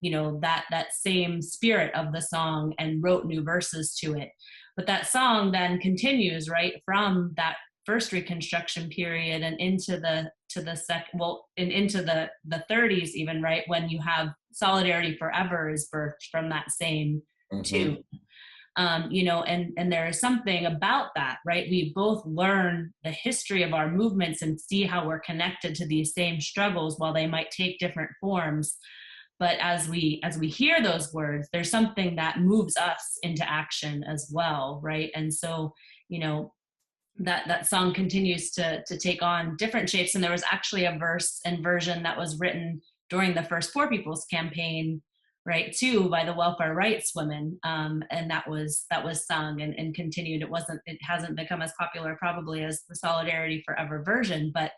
you know, that same spirit of the song and wrote new verses to it. But that song then continues, right, from that first Reconstruction period and into the into the 30s even, right, when you have Solidarity Forever is birthed from that same tune. You know, and there is something about that, right? We both learn the history of our movements and see how we're connected to these same struggles while they might take different forms. But as we hear those words, there's something that moves us into action as well, right? And so, you know, that song continues to take on different shapes. And there was actually a verse and version that was written during the first Poor People's Campaign, right, too, by the welfare rights women, and that was sung and continued. It hasn't become as popular probably as the Solidarity Forever version, but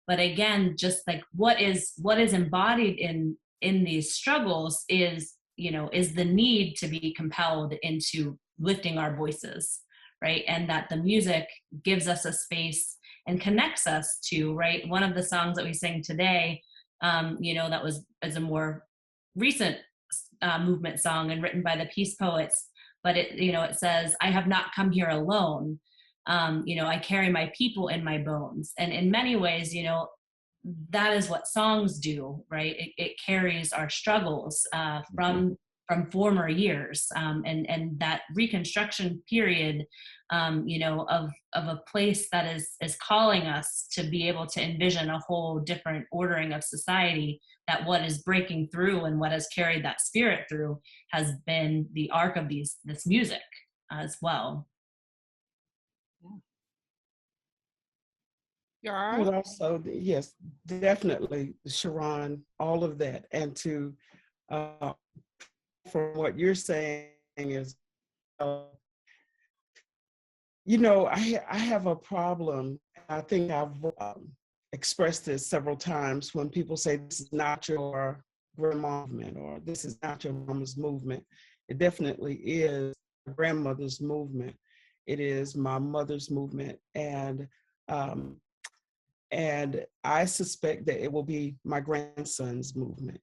again, just like what is embodied in these struggles is, you know, is the need to be compelled into lifting our voices, right? And that the music gives us a space and connects us to, right? One of the songs that we sing today, you know, that was as a more recent movement song and written by the Peace Poets, but it, you know, it says, "I have not come here alone. You know, I carry my people in my bones." And in many ways, you know, that is what songs do, right? It carries our struggles from former years, and that Reconstruction period, of a place that is calling us to be able to envision a whole different ordering of society. That what is breaking through and what has carried that spirit through has been the arc of this music as well. Yara? But also, yes, definitely, Charon, all of that. And to, from what you're saying is, I have a problem. I think I've expressed this several times when people say this is not your grandma movement or this is not your mama's movement. It definitely is my grandmother's movement. It is my mother's movement. And I suspect that it will be my grandson's movement.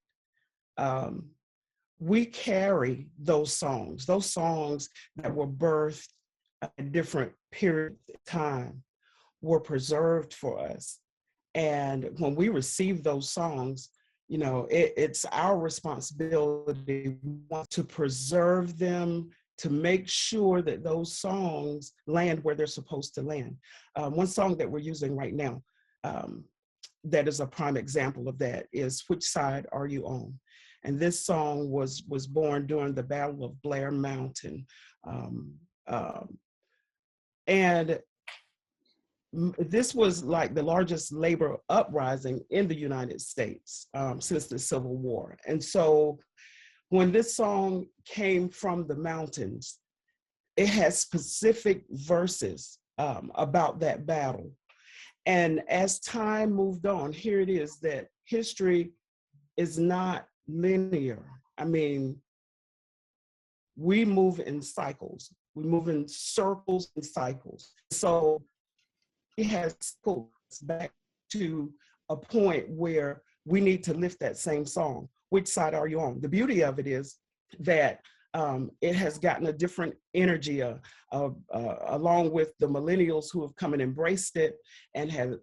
We carry those songs that were birthed at different periods of time were preserved for us. And when we receive those songs, it's our responsibility to preserve them, to make sure that those songs land where they're supposed to land. One song that we're using right now, that is a prime example of that, is Which Side Are You On? And this song was born during the Battle of Blair Mountain. And this was like the largest labor uprising in the United States since the Civil War. And so when this song came from the mountains, it has specific verses about that battle. And as time moved on, here it is that history is not linear. I mean, we move in cycles. We move in circles and cycles. So it has goes back to a point where we need to lift that same song. Which side are you on? The beauty of it is that it has gotten a different energy along with the millennials who have come and embraced it and have,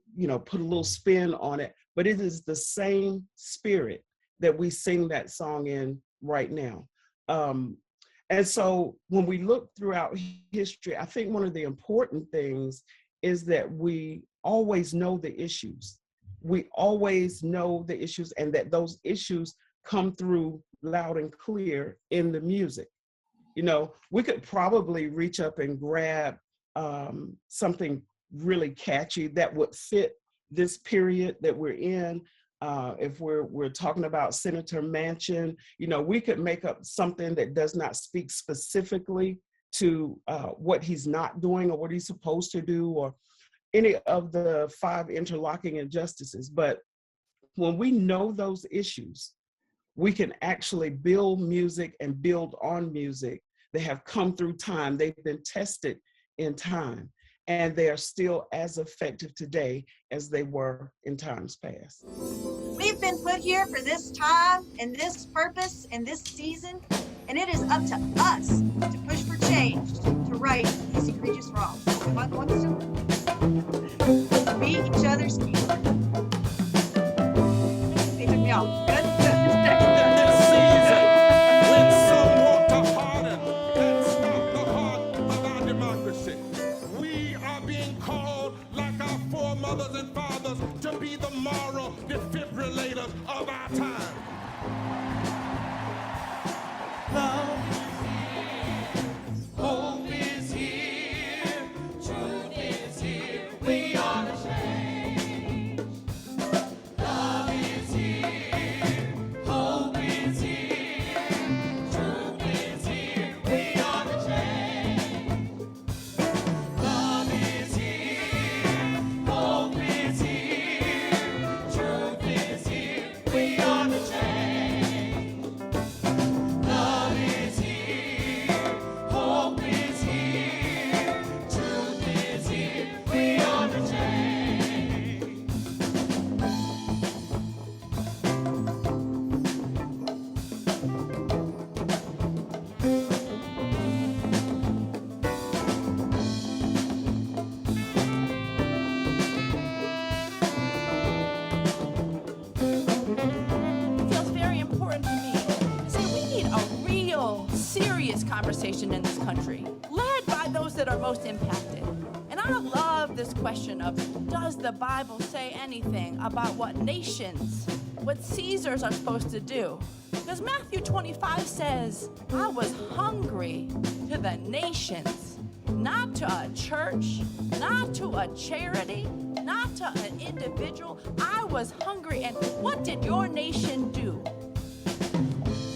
put a little spin on it. But it is the same spirit that we sing that song in right now. And so when we look throughout history, I think one of the important things is that we always know the issues. We always know the issues, and that those issues come through loud and clear in the music. We could probably reach up and grab something really catchy that would fit this period that we're in. If we're talking about Senator Manchin, we could make up something that does not speak specifically to what he's not doing or what he's supposed to do, or any of the 5 interlocking injustices. But when we know those issues, we can actually build music and build on music that have come through time. They've been tested in time, and they are still as effective today as they were in times past. We've been put here for this time and this purpose and this season, and it is up to us to push for change, to right these egregious wrongs. Am I the one that's doing it? Be each other's keeper. They took me off. Good. Mothers and fathers to be the moral defibrillators of our time. Love is here, hope is here, truth is here, we are the change. Love is here, hope is here, truth is here, we are the change. Love is here, hope is here, truth is here, we are the change. Love is this conversation in this country, led by those that are most impacted. And I love this question of, does the Bible say anything about what nations, what Caesars are supposed to do? Because Matthew 25 says, I was hungry to the nations, not to a church, not to a charity, not to an individual. I was hungry. And what did your nation do?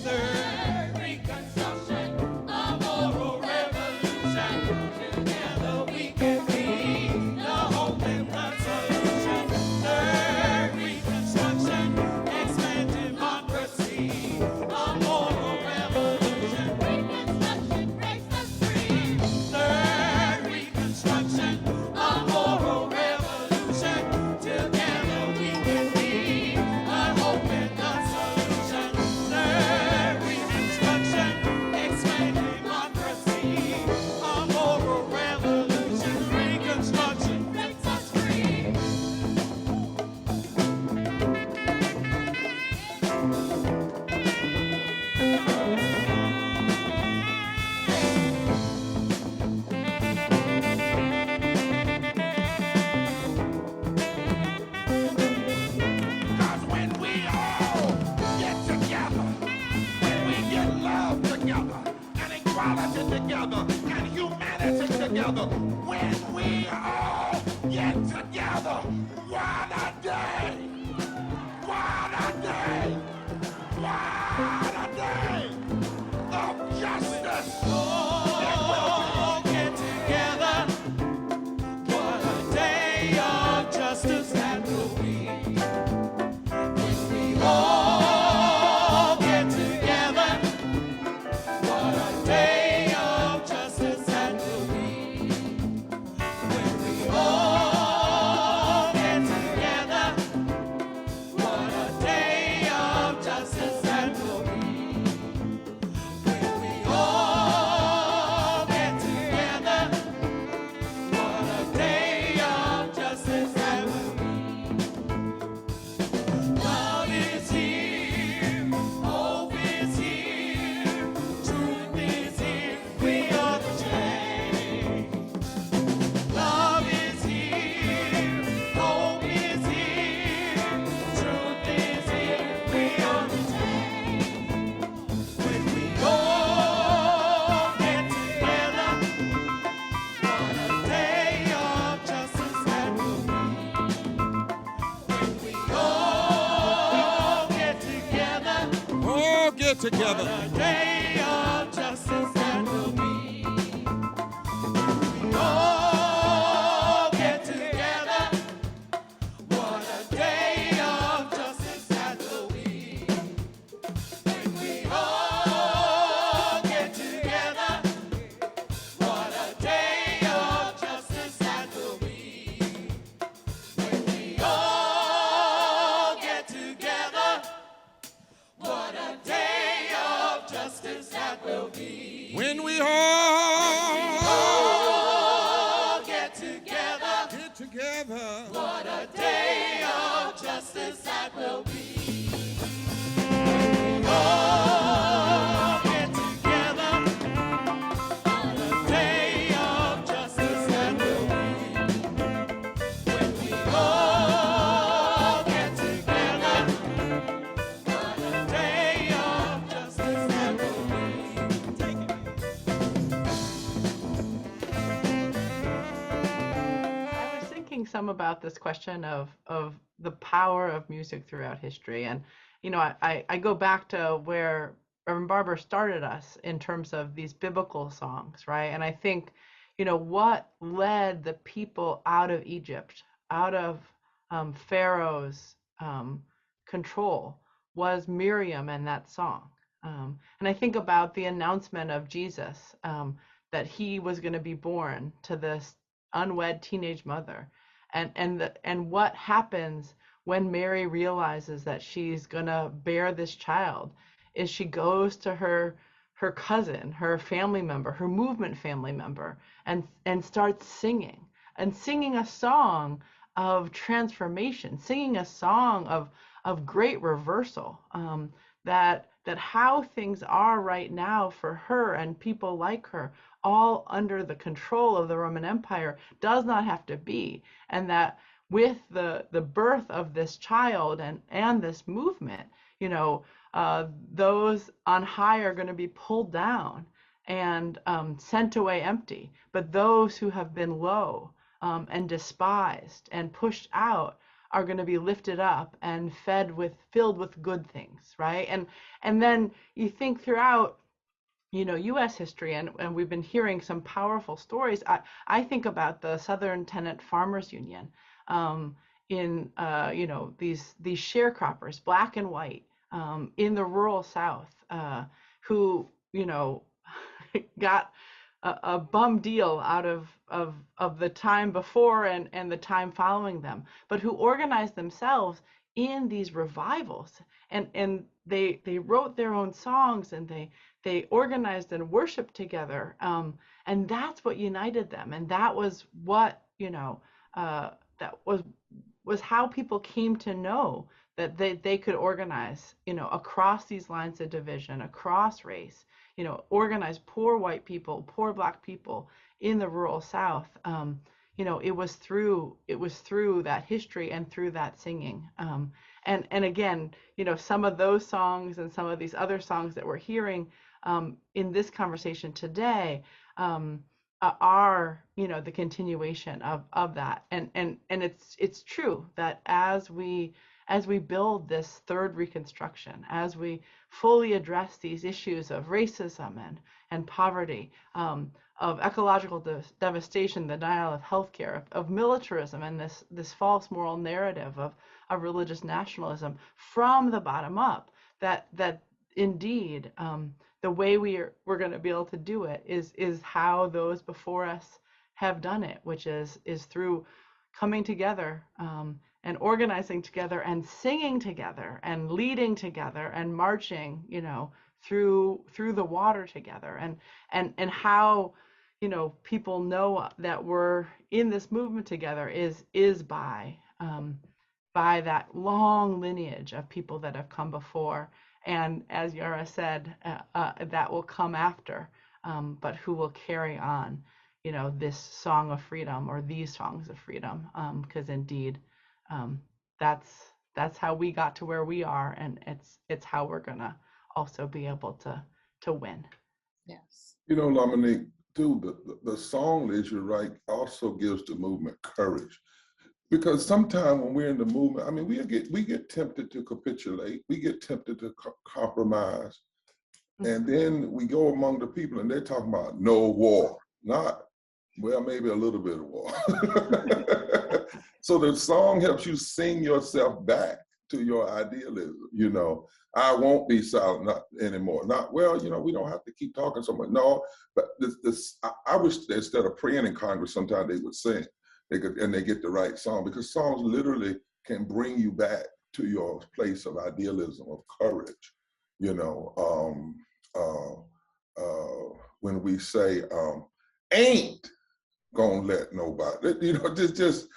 Third Reconstruction, a moral revolution. Together we can be the hope and the solution. Third Reconstruction, expand democracy, a moral revolution. Reconstruction breaks us free. Third Reconstruction, a moral revolution. Together we can be the hope and the solution. Third Reconstruction, expand democracy, a moral revolution. Reconstruction breaks us free. Cause when we all get together, when we get love together, and equality together, and humanity together, when we all get together, what a day! What a day! What a day of justice! Oh, get together! What a day of justice that will be. When we all get together, what a day of justice that will be. When we all get together, what a day of justice that will be. When we all get together, what a day of justice that will be. Love is here, hope is here, truth is here, we are the change. Love is here, hope is here, truth is here, we are the change. When we all get together, what a day of justice that will be. When we all get together, together. what a day of justice that will be. When we all get together, what a day of justice that will be. When we all get together, what a day of justice that will be. When we all get together, what a day of justice that will be. When we all get together, what a day of justice that will be. When we all get together, what a day of justice that will be. When we all get together, what a day of justice that will be. Take it. I was thinking some about this question of the power of music throughout history. And, you know, I go back to where Reverend Barber started us in terms of these biblical songs, right? And I think, you know, what led the people out of Egypt, out of Pharaoh's control, was Miriam and that song. And I think about the announcement of Jesus, that he was going to be born to this unwed teenage mother, and what happens when Mary realizes that she's going to bear this child is she goes to her cousin, her family member, her movement family member, and starts singing a song of transformation, singing a song of great reversal, that that how things are right now for her and people like her, all under the control of the Roman Empire, does not have to be. And that with the birth of this child and this movement, those on high are going to be pulled down and sent away empty. But those who have been low and despised and pushed out are going to be lifted up and filled with good things, right? And then you think throughout, U.S. history, and we've been hearing some powerful stories. I think about the Southern Tenant Farmers Union, in these sharecroppers, black and white, in the rural South, who got a bum deal out of the time before and the time following them, but who organized themselves in these revivals, and they wrote their own songs, and they organized and worshiped together, and that's what united them, and that was what that was how people came to know that they could organize, across these lines of division, across race, organize poor white people, poor black people in the rural South. It was through that history and through that singing. And again, some of those songs and some of these other songs that we're hearing in this conversation today are, the continuation of that. And it's true that as we build this third Reconstruction, as we fully address these issues of racism and poverty, of ecological devastation, the denial of healthcare, of militarism, and this false moral narrative of religious nationalism from the bottom up, that indeed the way we're going to be able to do it is how those before us have done it, which is through coming together and organizing together and singing together and leading together and marching, through the water together, and how people know that we're in this movement together is by that long lineage of people that have come before, and as Yara said, that will come after, but who will carry on, this song of freedom, or these songs of freedom, because indeed, that's how we got to where we are, and it's how we're gonna also be able to win. Yes. Dominique, too, the song, as you're right, also gives the movement courage. Because sometimes when we're in the movement, I mean, we get tempted to capitulate, we get tempted to compromise, and then we go among the people and they're talking about no war, not, well, maybe a little bit of war. So the song helps you sing yourself back to your idealism. I won't be silent anymore. Not, well, we don't have to keep talking so much. No, but I wish instead of praying in Congress, sometimes they would sing. They get the right song, because songs literally can bring you back to your place of idealism, of courage. When we say, ain't gonna let nobody, just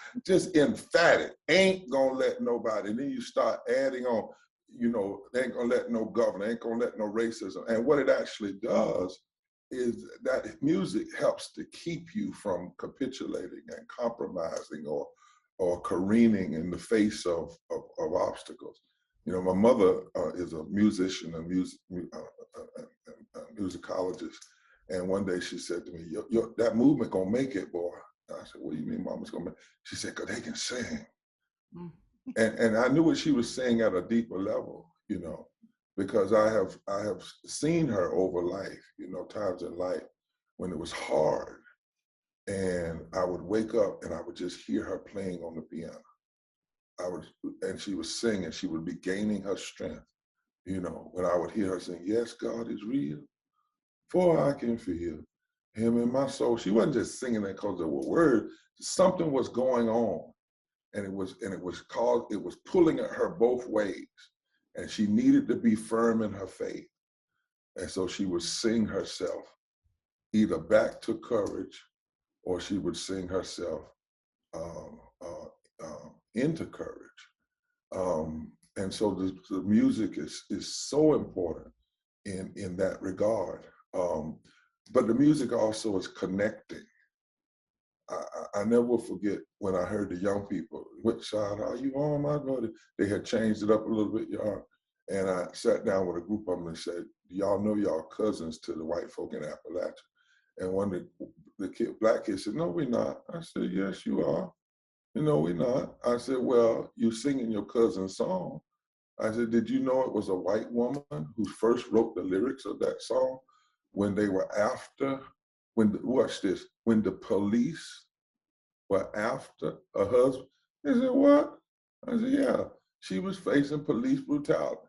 emphatic, ain't gonna let nobody. And then you start adding on, they ain't gonna let no governor, ain't gonna let no racism. And what it actually does is that music helps to keep you from capitulating and compromising or careening in the face of obstacles. My mother is a musician, a musicologist, and one day she said to me, that movement gonna make it, boy. I said, what do you mean mama's gonna make it? She said, because they can sing. And I knew what she was saying at a deeper level, because I have seen her over life, times in life when it was hard, and I would wake up and I would just hear her playing on the piano. And she was singing, she would be gaining her strength, when I would hear her sing, yes, God is real, for I can feel him in my soul. She wasn't just singing that because there were words, something was going on, and it was pulling at her both ways. And she needed to be firm in her faith. And so she would sing herself either back to courage, or she would sing herself into courage. And so the music is so important in that regard. But the music also is connecting. I never will forget when I heard the young people, which side are you on, my brother? They had changed it up a little bit, Yara. And I sat down with a group of them and said, y'all know y'all cousins to the white folk in Appalachia. And one of the black kids said, no, we're not. I said, yes, you are. No, we're not. I said, well, you singing your cousin's song. I said, did you know it was a white woman who first wrote the lyrics of that song when they were after, watch this, when the police were after a husband? They said, what? I said, yeah, she was facing police brutality.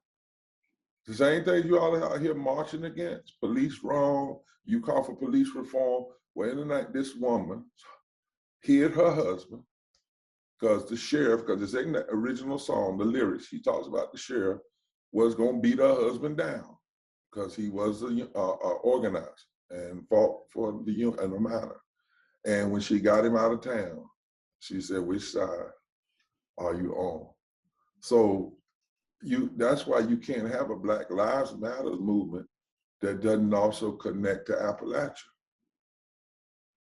The same thing you all out here marching against, police wrong, you call for police reform. Well, in the night, this woman hid her husband because the sheriff, because it's in the original song, the lyrics, he talks about the sheriff was gonna beat her husband down because he was an organizer and fought for the minor. And when she got him out of town, she said, which side are you on? So that's why you can't have a Black Lives Matter movement that doesn't also connect to Appalachia.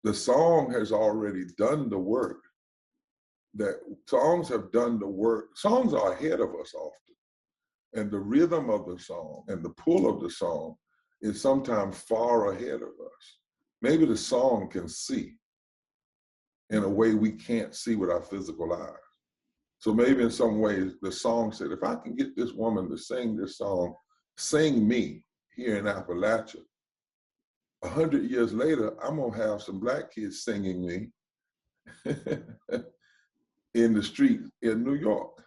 The song has already done the work. That songs have done the work. Songs are ahead of us often. And the rhythm of the song and the pull of the song is sometimes far ahead of us. Maybe the song can see in a way we can't see with our physical eyes. So maybe in some ways the song said, if I can get this woman to sing this song, Sing Me, here in Appalachia, 100 years later, I'm gonna have some Black kids singing me in the street in New York.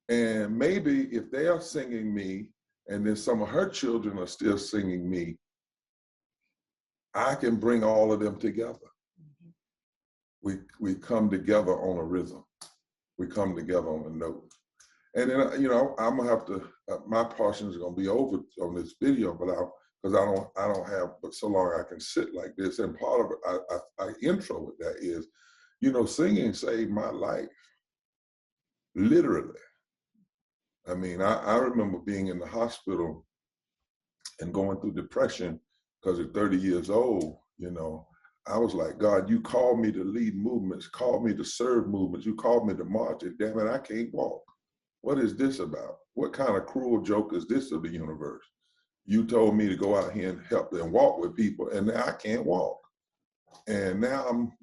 And maybe if they are singing me, and then some of her children are still singing me, I can bring all of them together. We come together on a rhythm. We come together on a note. And then, I'm gonna have to, my portion is gonna be over on this video, but because I don't have but so long I can sit like this. And part of it, I intro with that is, singing saved my life, literally. I mean, I remember being in the hospital and going through depression because at 30 years old, I was like, God, you called me to lead movements, called me to serve movements, you called me to march, and damn it, I can't walk. What is this about? What kind of cruel joke is this of the universe? You told me to go out here and help and walk with people, and now I can't walk. And now I'm,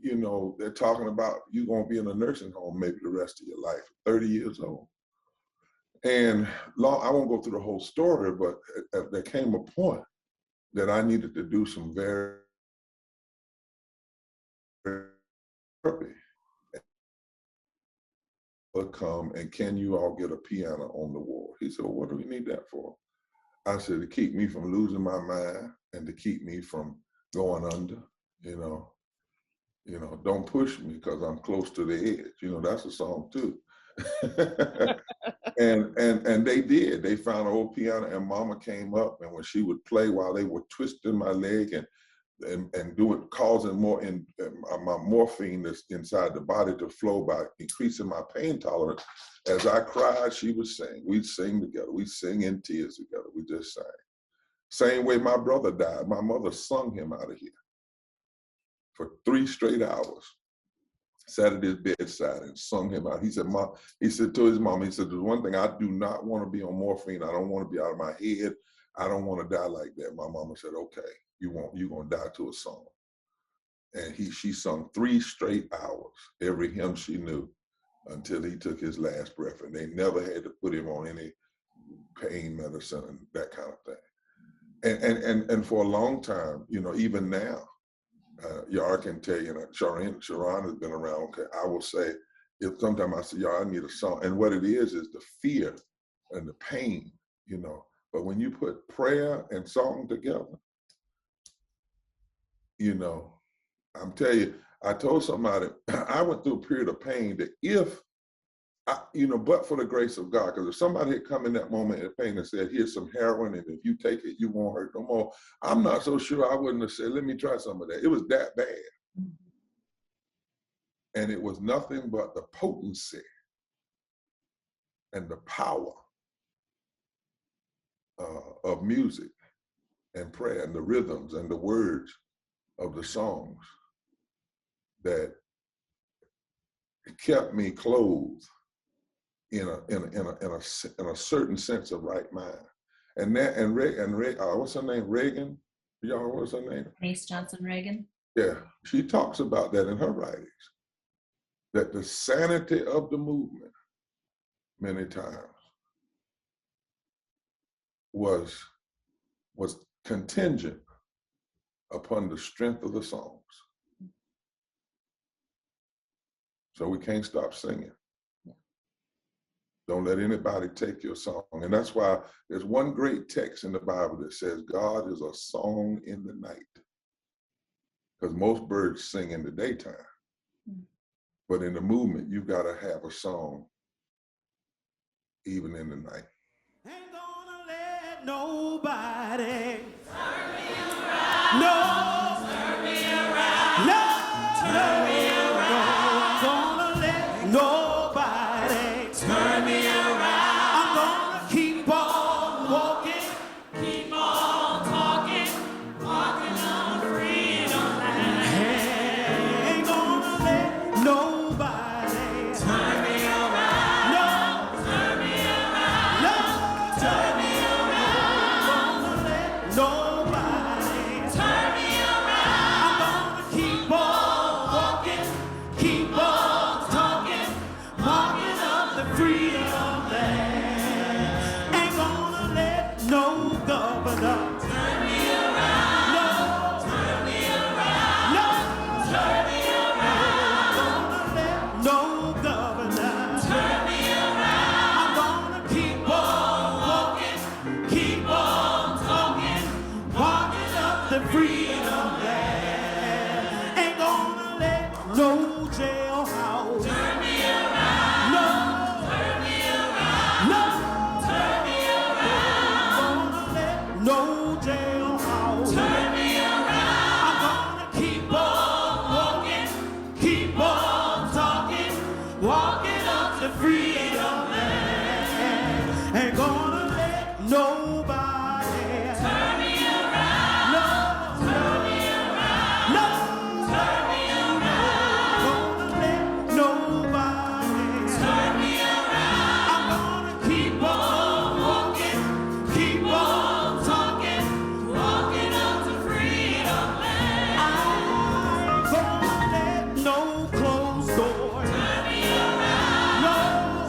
they're talking about you gonna be in a nursing home maybe the rest of your life, 30 years old. And I won't go through the whole story, but there came a point that I needed to do some very therapy. Would come and can you all get a piano on the wall? He said, well, what do we need that for? I said, to keep me from losing my mind and to keep me from going under, don't push me because I'm close to the edge. That's a song too. and they did. They found an old piano and Mama came up, and when she would play while they were twisting my leg and causing more my morphine that's inside the body to flow by increasing my pain tolerance. As I cried, she would sing. We'd sing together. We'd sing in tears together. We just sang. Same way my brother died. My mother sung him out of here for 3 straight hours. Sat at his bedside and sung him out. He said, he said to his mom, he said, there's one thing, I do not want to be on morphine. I don't want to be out of my head. I don't want to die like that. My mama said, okay, you're gonna die to a song. And she sung 3 straight hours, every hymn she knew, until he took his last breath. And they never had to put him on any pain medicine and that kind of thing. And for a long time, even now, Yara can tell you that Charon has been around. Okay, I will say, if sometimes I say, Yara, I need a song. And what it is the fear and the pain, But when you put prayer and song together, I'm telling you, I told somebody, I went through a period of pain that but for the grace of God, because if somebody had come in that moment of pain and said, here's some heroin, and if you take it, you won't hurt no more, I'm not so sure I wouldn't have said, let me try some of that. It was that bad. And it was nothing but the potency and the power of music and prayer and the rhythms and the words of the songs that kept me clothed in a certain sense of right mind. And what's her name? Reagan? Y'all, what's her name? Mace Johnson Reagan. Yeah, she talks about that in her writings, that the sanity of the movement many times was contingent upon the strength of the songs. So we can't stop singing. Don't let anybody take your song. And that's why there's one great text in the Bible that says God is a song in the night. Because most birds sing in the daytime. But in the movement, you've got to have a song even in the night. Ain't gonna let nobody turn me around. No, turn me around. No, turn me around. No, I'm gonna let nobody turn me around. I'm gonna keep on walking, keep on talking, walking on freedom land. Ain't gonna let nobody turn me around. No, turn me around. No, turn me around. I'm gonna let nobody turn me around. I'm gonna keep on walking, keep on talking, walking up the freedom land. Ain't gonna let no governor turn me around. No, turn me around. No, turn me around. Gonna let no governor turn me around. I'm gonna keep on walking, keep on talking, walking up the freedom land. Ain't gonna let no jailhouse turn me around. No, turn me around. No, turn me around. Gonna let no jailhouse turn me around. I'm gonna keep on walking, keep on talking, walking up the freedom land. Ain't gonna let nobody turn me around. No, turn me around. No, turn me around. Gonna let nobody turn me around. I'm gonna keep on walking, keep on talking, walking up to freedom land. I ain't gonna let no closed door turn me around. No,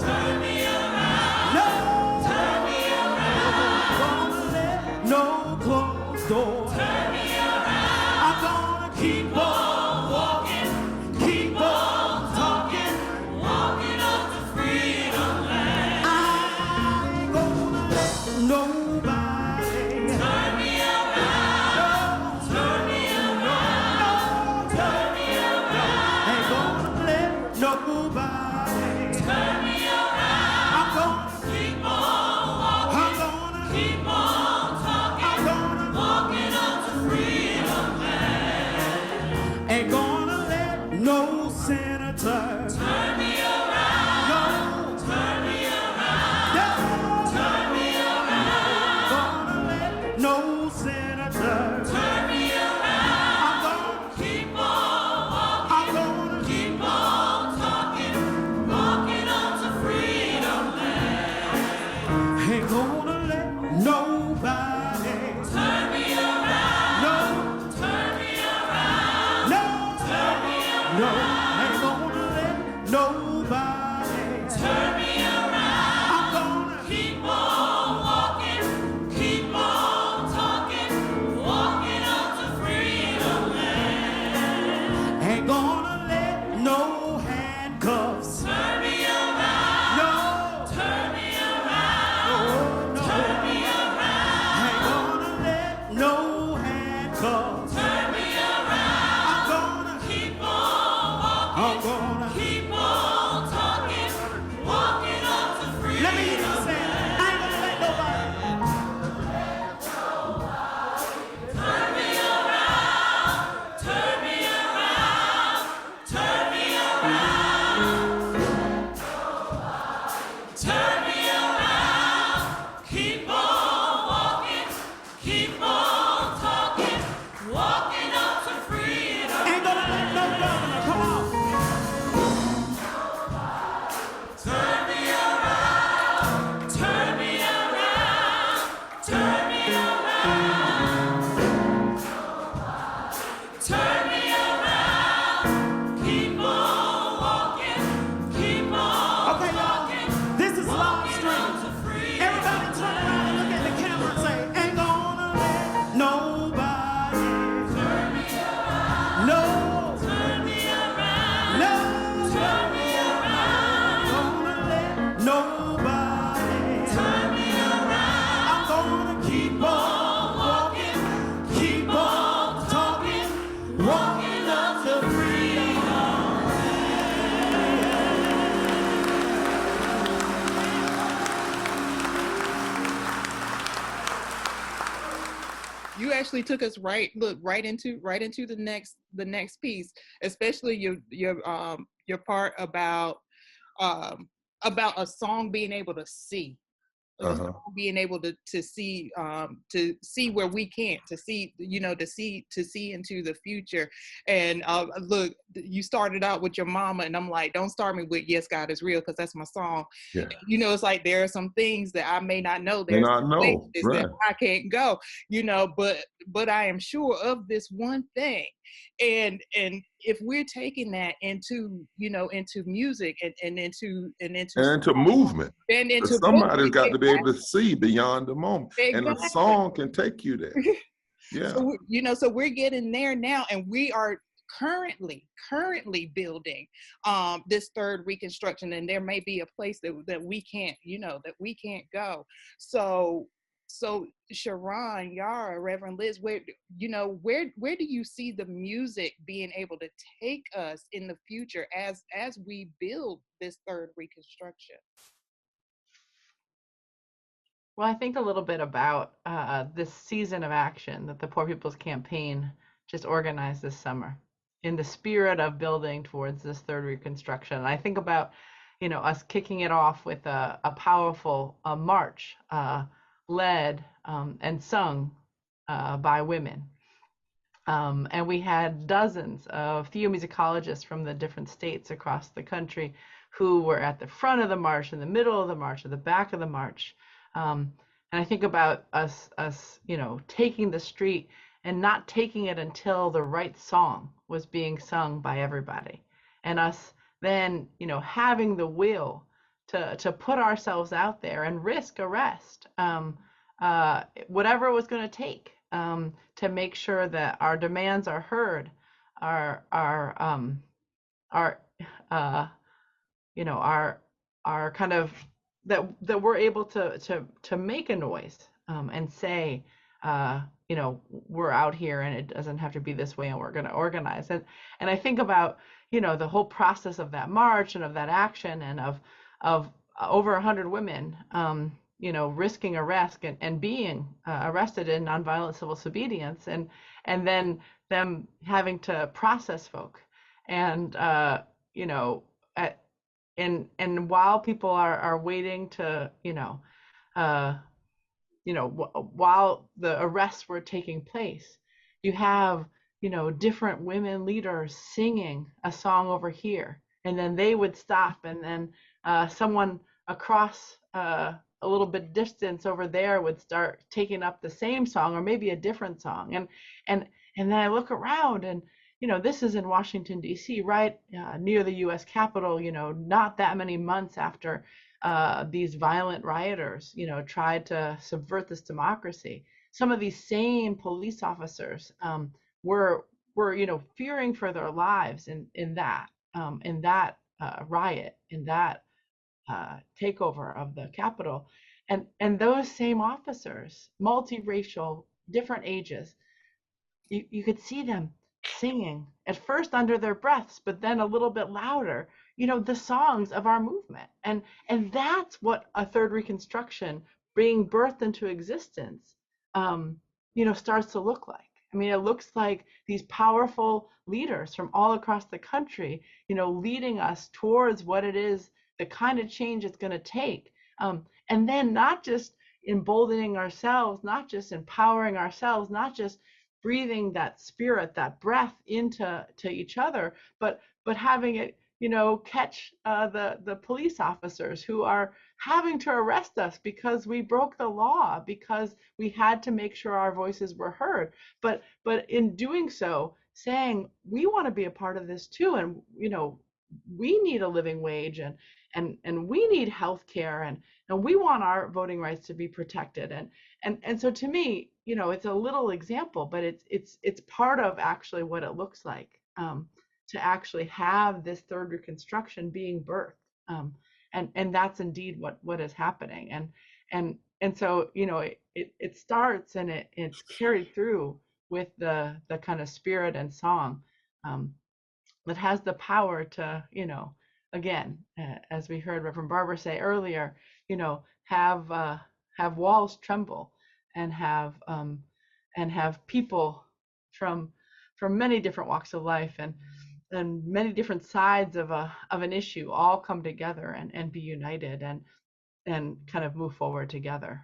turn me around. No, turn me around. Gonna let no closed door turn me around. I'm gonna keep on walking, keep on talking, walking up to freedom land. I ain't gonna let nobody turn me around. No, turn me around. No, turn me around. Ain't gonna let nobody turn me around. I'm gonna keep on walking. I'm gonna keep on talking. I'm gonna walking up to freedom land. Ain't gonna let no senator turn me around. No, turn me around. No, turn me around. Gonna let no senator turn me around. I'm gonna keep on walking. I'm gonna keep on talking, walking up to freedom land. Ain't gonna let nobody turn me around. No, turn me around. No, turn me around. No, ain't gonna let nobody turn me around. I'm gonna keep on walking, keep on talking, walking up to freedom land. Ain't gonna let no handcuffs turn me around. No, turn me around. No, no, turn me around. Ain't gonna let no handcuffs turn me around. I'm gonna keep on walking. I'm gonna keep on talking, walking up to freedom. Let me hear you say, I ain't gonna let nobody turn me around, turn me around, turn me around, turn me actually took us right into the next piece, especially your part about a song being able to see. Being able to see where we can't, to see into the future. And look, you started out with your mama, and I'm like, don't start me with Yes, God is Real, because that's my song. Yeah. It's like there are some things that I may not know. May There's not some know, places right. that I can't go, but I am sure of this one thing. And if we're taking that into music and into movement, and into somebody's got to be able to see beyond the moment, and a song can take you there. Yeah. So we're getting there now, and we are currently building this third Reconstruction, and there may be a place that we can't go. So Charon, Yara, Reverend Liz, where do you see the music being able to take us in the future as we build this third Reconstruction? Well, I think a little bit about this season of action that the Poor People's Campaign just organized this summer in the spirit of building towards this third Reconstruction. And I think about, us kicking it off with a powerful march led and sung by women. And we had dozens of theomusicologists from the different states across the country who were at the front of the march, in the middle of the march, at the back of the march. And I think about us, taking the street and not taking it until the right song was being sung by everybody, and us then, having the will to put ourselves out there and risk arrest, whatever it was going to take, to make sure that our demands are heard, our kind of that we're able to make a noise and say, we're out here and it doesn't have to be this way, and we're going to organize. And I think about, the whole process of that march and of that action, and of over 100 women, risking arrest and being arrested in nonviolent civil disobedience, and then them having to process folk. And, and while people are waiting to, while the arrests were taking place, you have, different women leaders singing a song over here, and then they would stop, and then someone across a little bit distance over there would start taking up the same song, or maybe a different song. And then I look around, and this is in Washington, D.C., right near the U.S. Capitol, not that many months after these violent rioters, tried to subvert this democracy. Some of these same police officers were fearing for their lives in that riot, in that takeover of the Capitol. And those same officers, multiracial, different ages, you could see them singing, at first under their breaths, but then a little bit louder, the songs of our movement. And that's what a third Reconstruction being birthed into existence, starts to look like. I mean, it looks like these powerful leaders from all across the country, leading us towards what it is, the kind of change it's going to take. And then not just emboldening ourselves, not just empowering ourselves, not just breathing that spirit, that breath into each other, but having it, catch the police officers who are having to arrest us because we broke the law, because we had to make sure our voices were heard. But in doing so, saying we want to be a part of this too, and we need a living wage, and we need health care, and we want our voting rights to be protected. And so to me, it's a little example, but it's part of actually what it looks like to actually have this third Reconstruction being birthed. And that's indeed what is happening. And so, it starts, and it's carried through with the kind of spirit and song that has the power to, again, as we heard Reverend Barber say earlier, have walls tremble, and have and have people from many different walks of life and many different sides of an issue all come together and be united and kind of move forward together.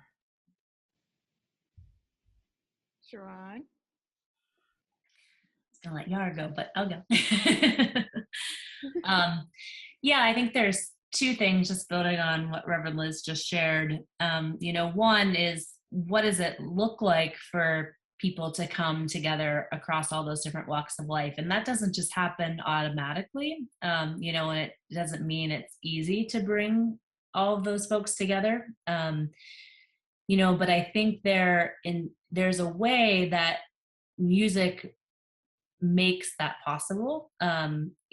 Charon? I was gonna let Yara go, but I'll go. Yeah, I think there's two things, just building on what Reverend Liz just shared. One is, what does it look like for people to come together across all those different walks of life? And that doesn't just happen automatically, and it doesn't mean it's easy to bring all of those folks together. But I think there's a way that music makes that possible.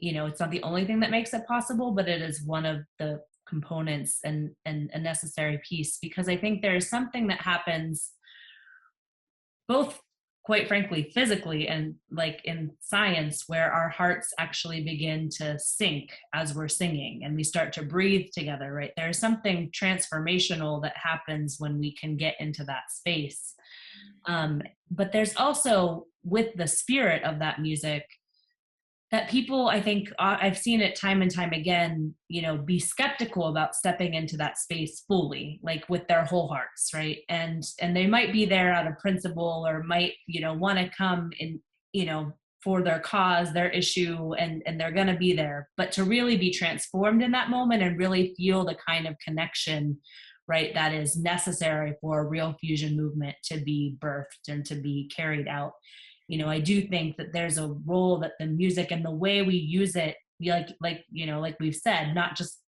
It's not the only thing that makes it possible, but it is one of the components and a necessary piece, because I think there is something that happens both, quite frankly, physically and like in science, where our hearts actually begin to sync as we're singing and we start to breathe together, right? There's something transformational that happens when we can get into that space. But there's also, with the spirit of that music, that people, I think, I've seen it time and time again, be skeptical about stepping into that space fully, like with their whole hearts, right? And they might be there out of principle, or might, want to come in, for their cause, their issue, and they're going to be there. But to really be transformed in that moment and really feel the kind of connection, right, that is necessary for a real fusion movement to be birthed and to be carried out. I do think that there's a role that the music and the way we use it, like we've said, not just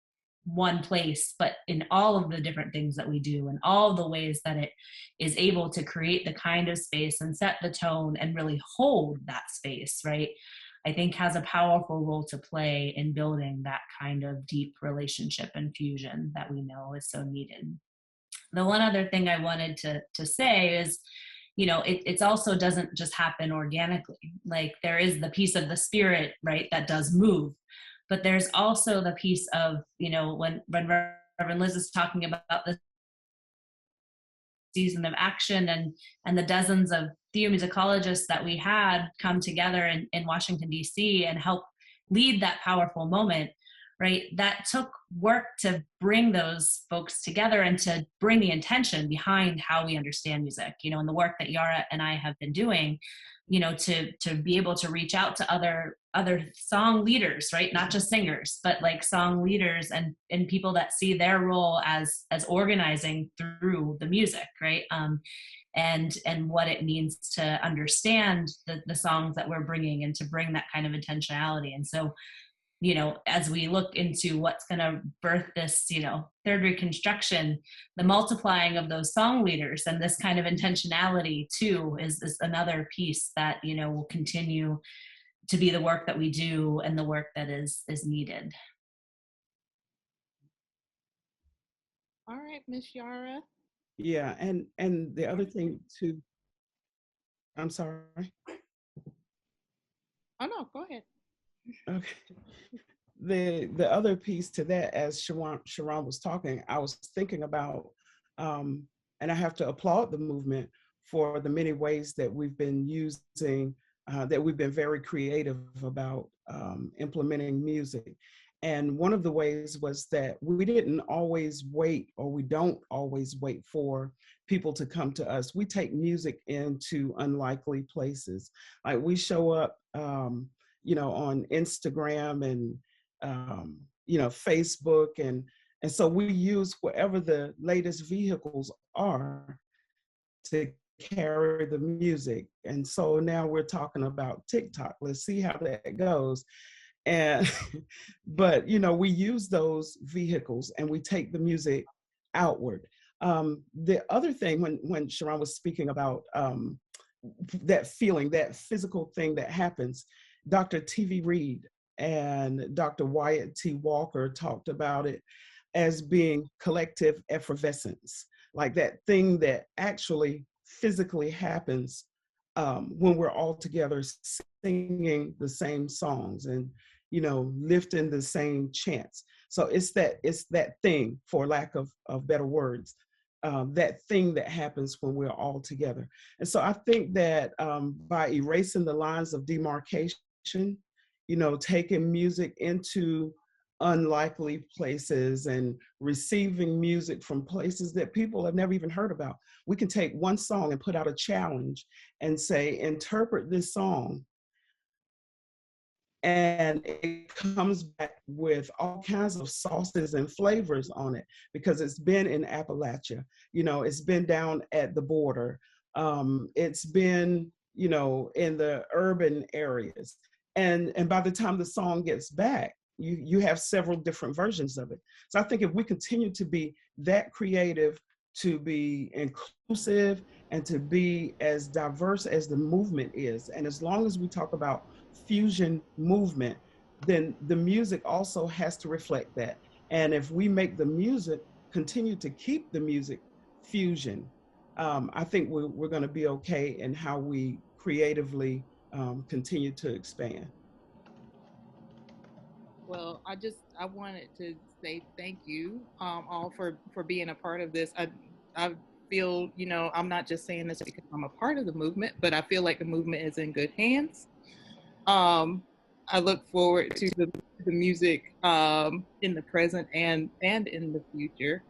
one place, but in all of the different things that we do and all the ways that it is able to create the kind of space and set the tone and really hold that space, right, I think has a powerful role to play in building that kind of deep relationship and fusion that we know is so needed. The one other thing I wanted to say is, it also doesn't just happen organically. Like, there is the piece of the spirit, right, that does move, but there's also the piece of, when Reverend Liz is talking about the season of action and the dozens of Theomusicologists that we had come together in Washington, D.C. and help lead that powerful moment, right? That took work to bring those folks together and to bring the intention behind how we understand music, and the work that Yara and I have been doing, to be able to reach out to other song leaders, right? Not just singers, but like song leaders and people that see their role as organizing through the music, right? And what it means to understand the songs that we're bringing and to bring that kind of intentionality. And so, as we look into what's going to birth this, third Reconstruction, the multiplying of those song leaders and this kind of intentionality too is another piece that, will continue to be the work that we do and the work that is needed. All right, Miss Yara. Yeah, and the other thing too, I'm sorry. Oh no, go ahead. Okay. The other piece to that, as Charon was talking, I was thinking about, and I have to applaud the movement for the many ways that we've been using, that we've been very creative about implementing music. And one of the ways was that we didn't always wait, or we don't always wait for people to come to us. We take music into unlikely places. Like, we show up, on Instagram and, Facebook. And so we use whatever the latest vehicles are to carry the music. And so now we're talking about TikTok. Let's see how that goes. And, but, we use those vehicles and we take the music outward. The other thing, when Charon was speaking about that feeling, that physical thing that happens, Dr. T.V. Reed and Dr. Wyatt T. Walker talked about it as being collective effervescence, like that thing that actually physically happens when we're all together singing the same songs and, lifting the same chants. So it's that thing, for lack of better words, that thing that happens when we're all together. And so I think that by erasing the lines of demarcation, taking music into unlikely places and receiving music from places that people have never even heard about. We can take one song and put out a challenge and say, interpret this song. And it comes back with all kinds of sauces and flavors on it because it's been in Appalachia, it's been down at the border. It's been, in the urban areas. And by the time the song gets back, you have several different versions of it. So I think if we continue to be that creative, to be inclusive, and to be as diverse as the movement is, and as long as we talk about fusion movement, then the music also has to reflect that. And if we make the music, continue to keep the music fusion, I think we're going to be okay in how we creatively continue to expand. Well, I wanted to say thank you all for being a part of this. I feel, I'm not just saying this because I'm a part of the movement, but I feel like the movement is in good hands. I look forward to the music in the present and in the future.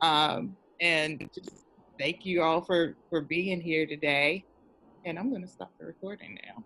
And just thank you all for being here today. And I'm going to stop the recording now.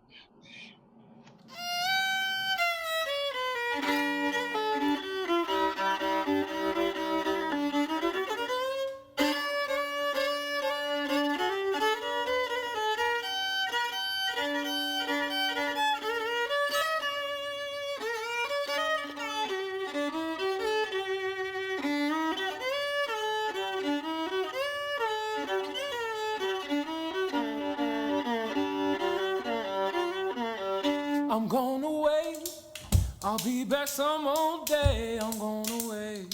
I'm going away. I'll be back some old day. I'm going away.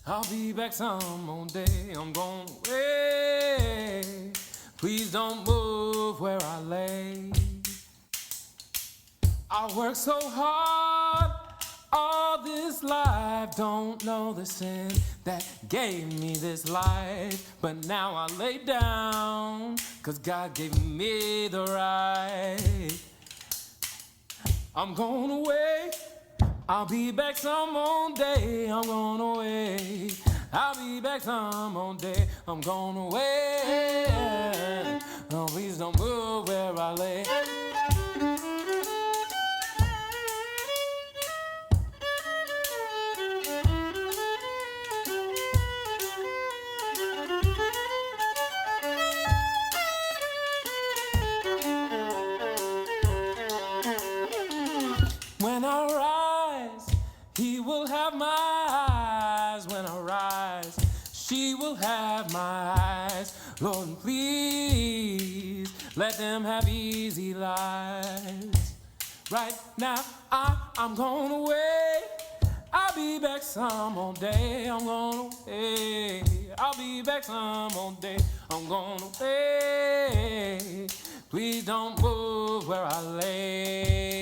I'll be back some old day. I'm going away. Please don't move where I lay. I worked so hard all this life. Don't know the sin that gave me this life. But now I lay down, 'cause God gave me the right. I'm going away. I'll be back some old day. I'm going away. I'll be back some old day. I'm going away. No, please don't move where I lay. When I rise, he will have my eyes. When I rise, she will have my eyes. Lord, please let them have easy lives. Right now, I'm going away. I'll be back some old day. I'm going away. I'll be back some old day. I'm going away. Please don't move where I lay.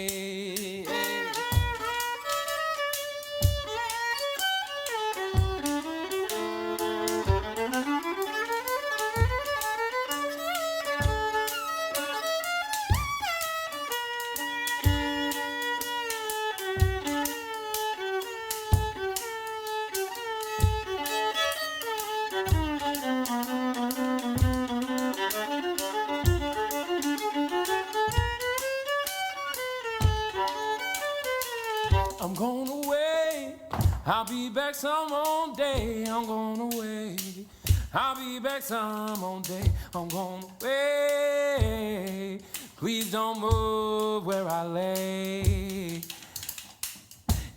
I'm going away. I'll be back some old day. I'm going away. I'll be back some old day. I'm going away. Please don't move where I lay.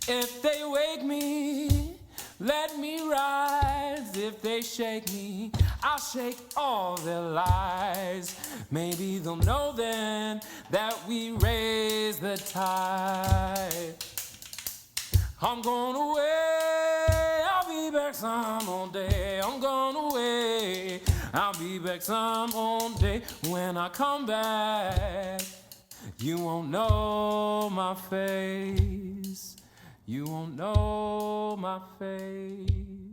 If they wake me, let me rise. If they shake me, I'll shake all their lies. Maybe they'll know then that we raise the tide. I'm going away. I'll be back some old day. I'm going away. I'll be back some old day. When I come back, you won't know my face. You won't know my face.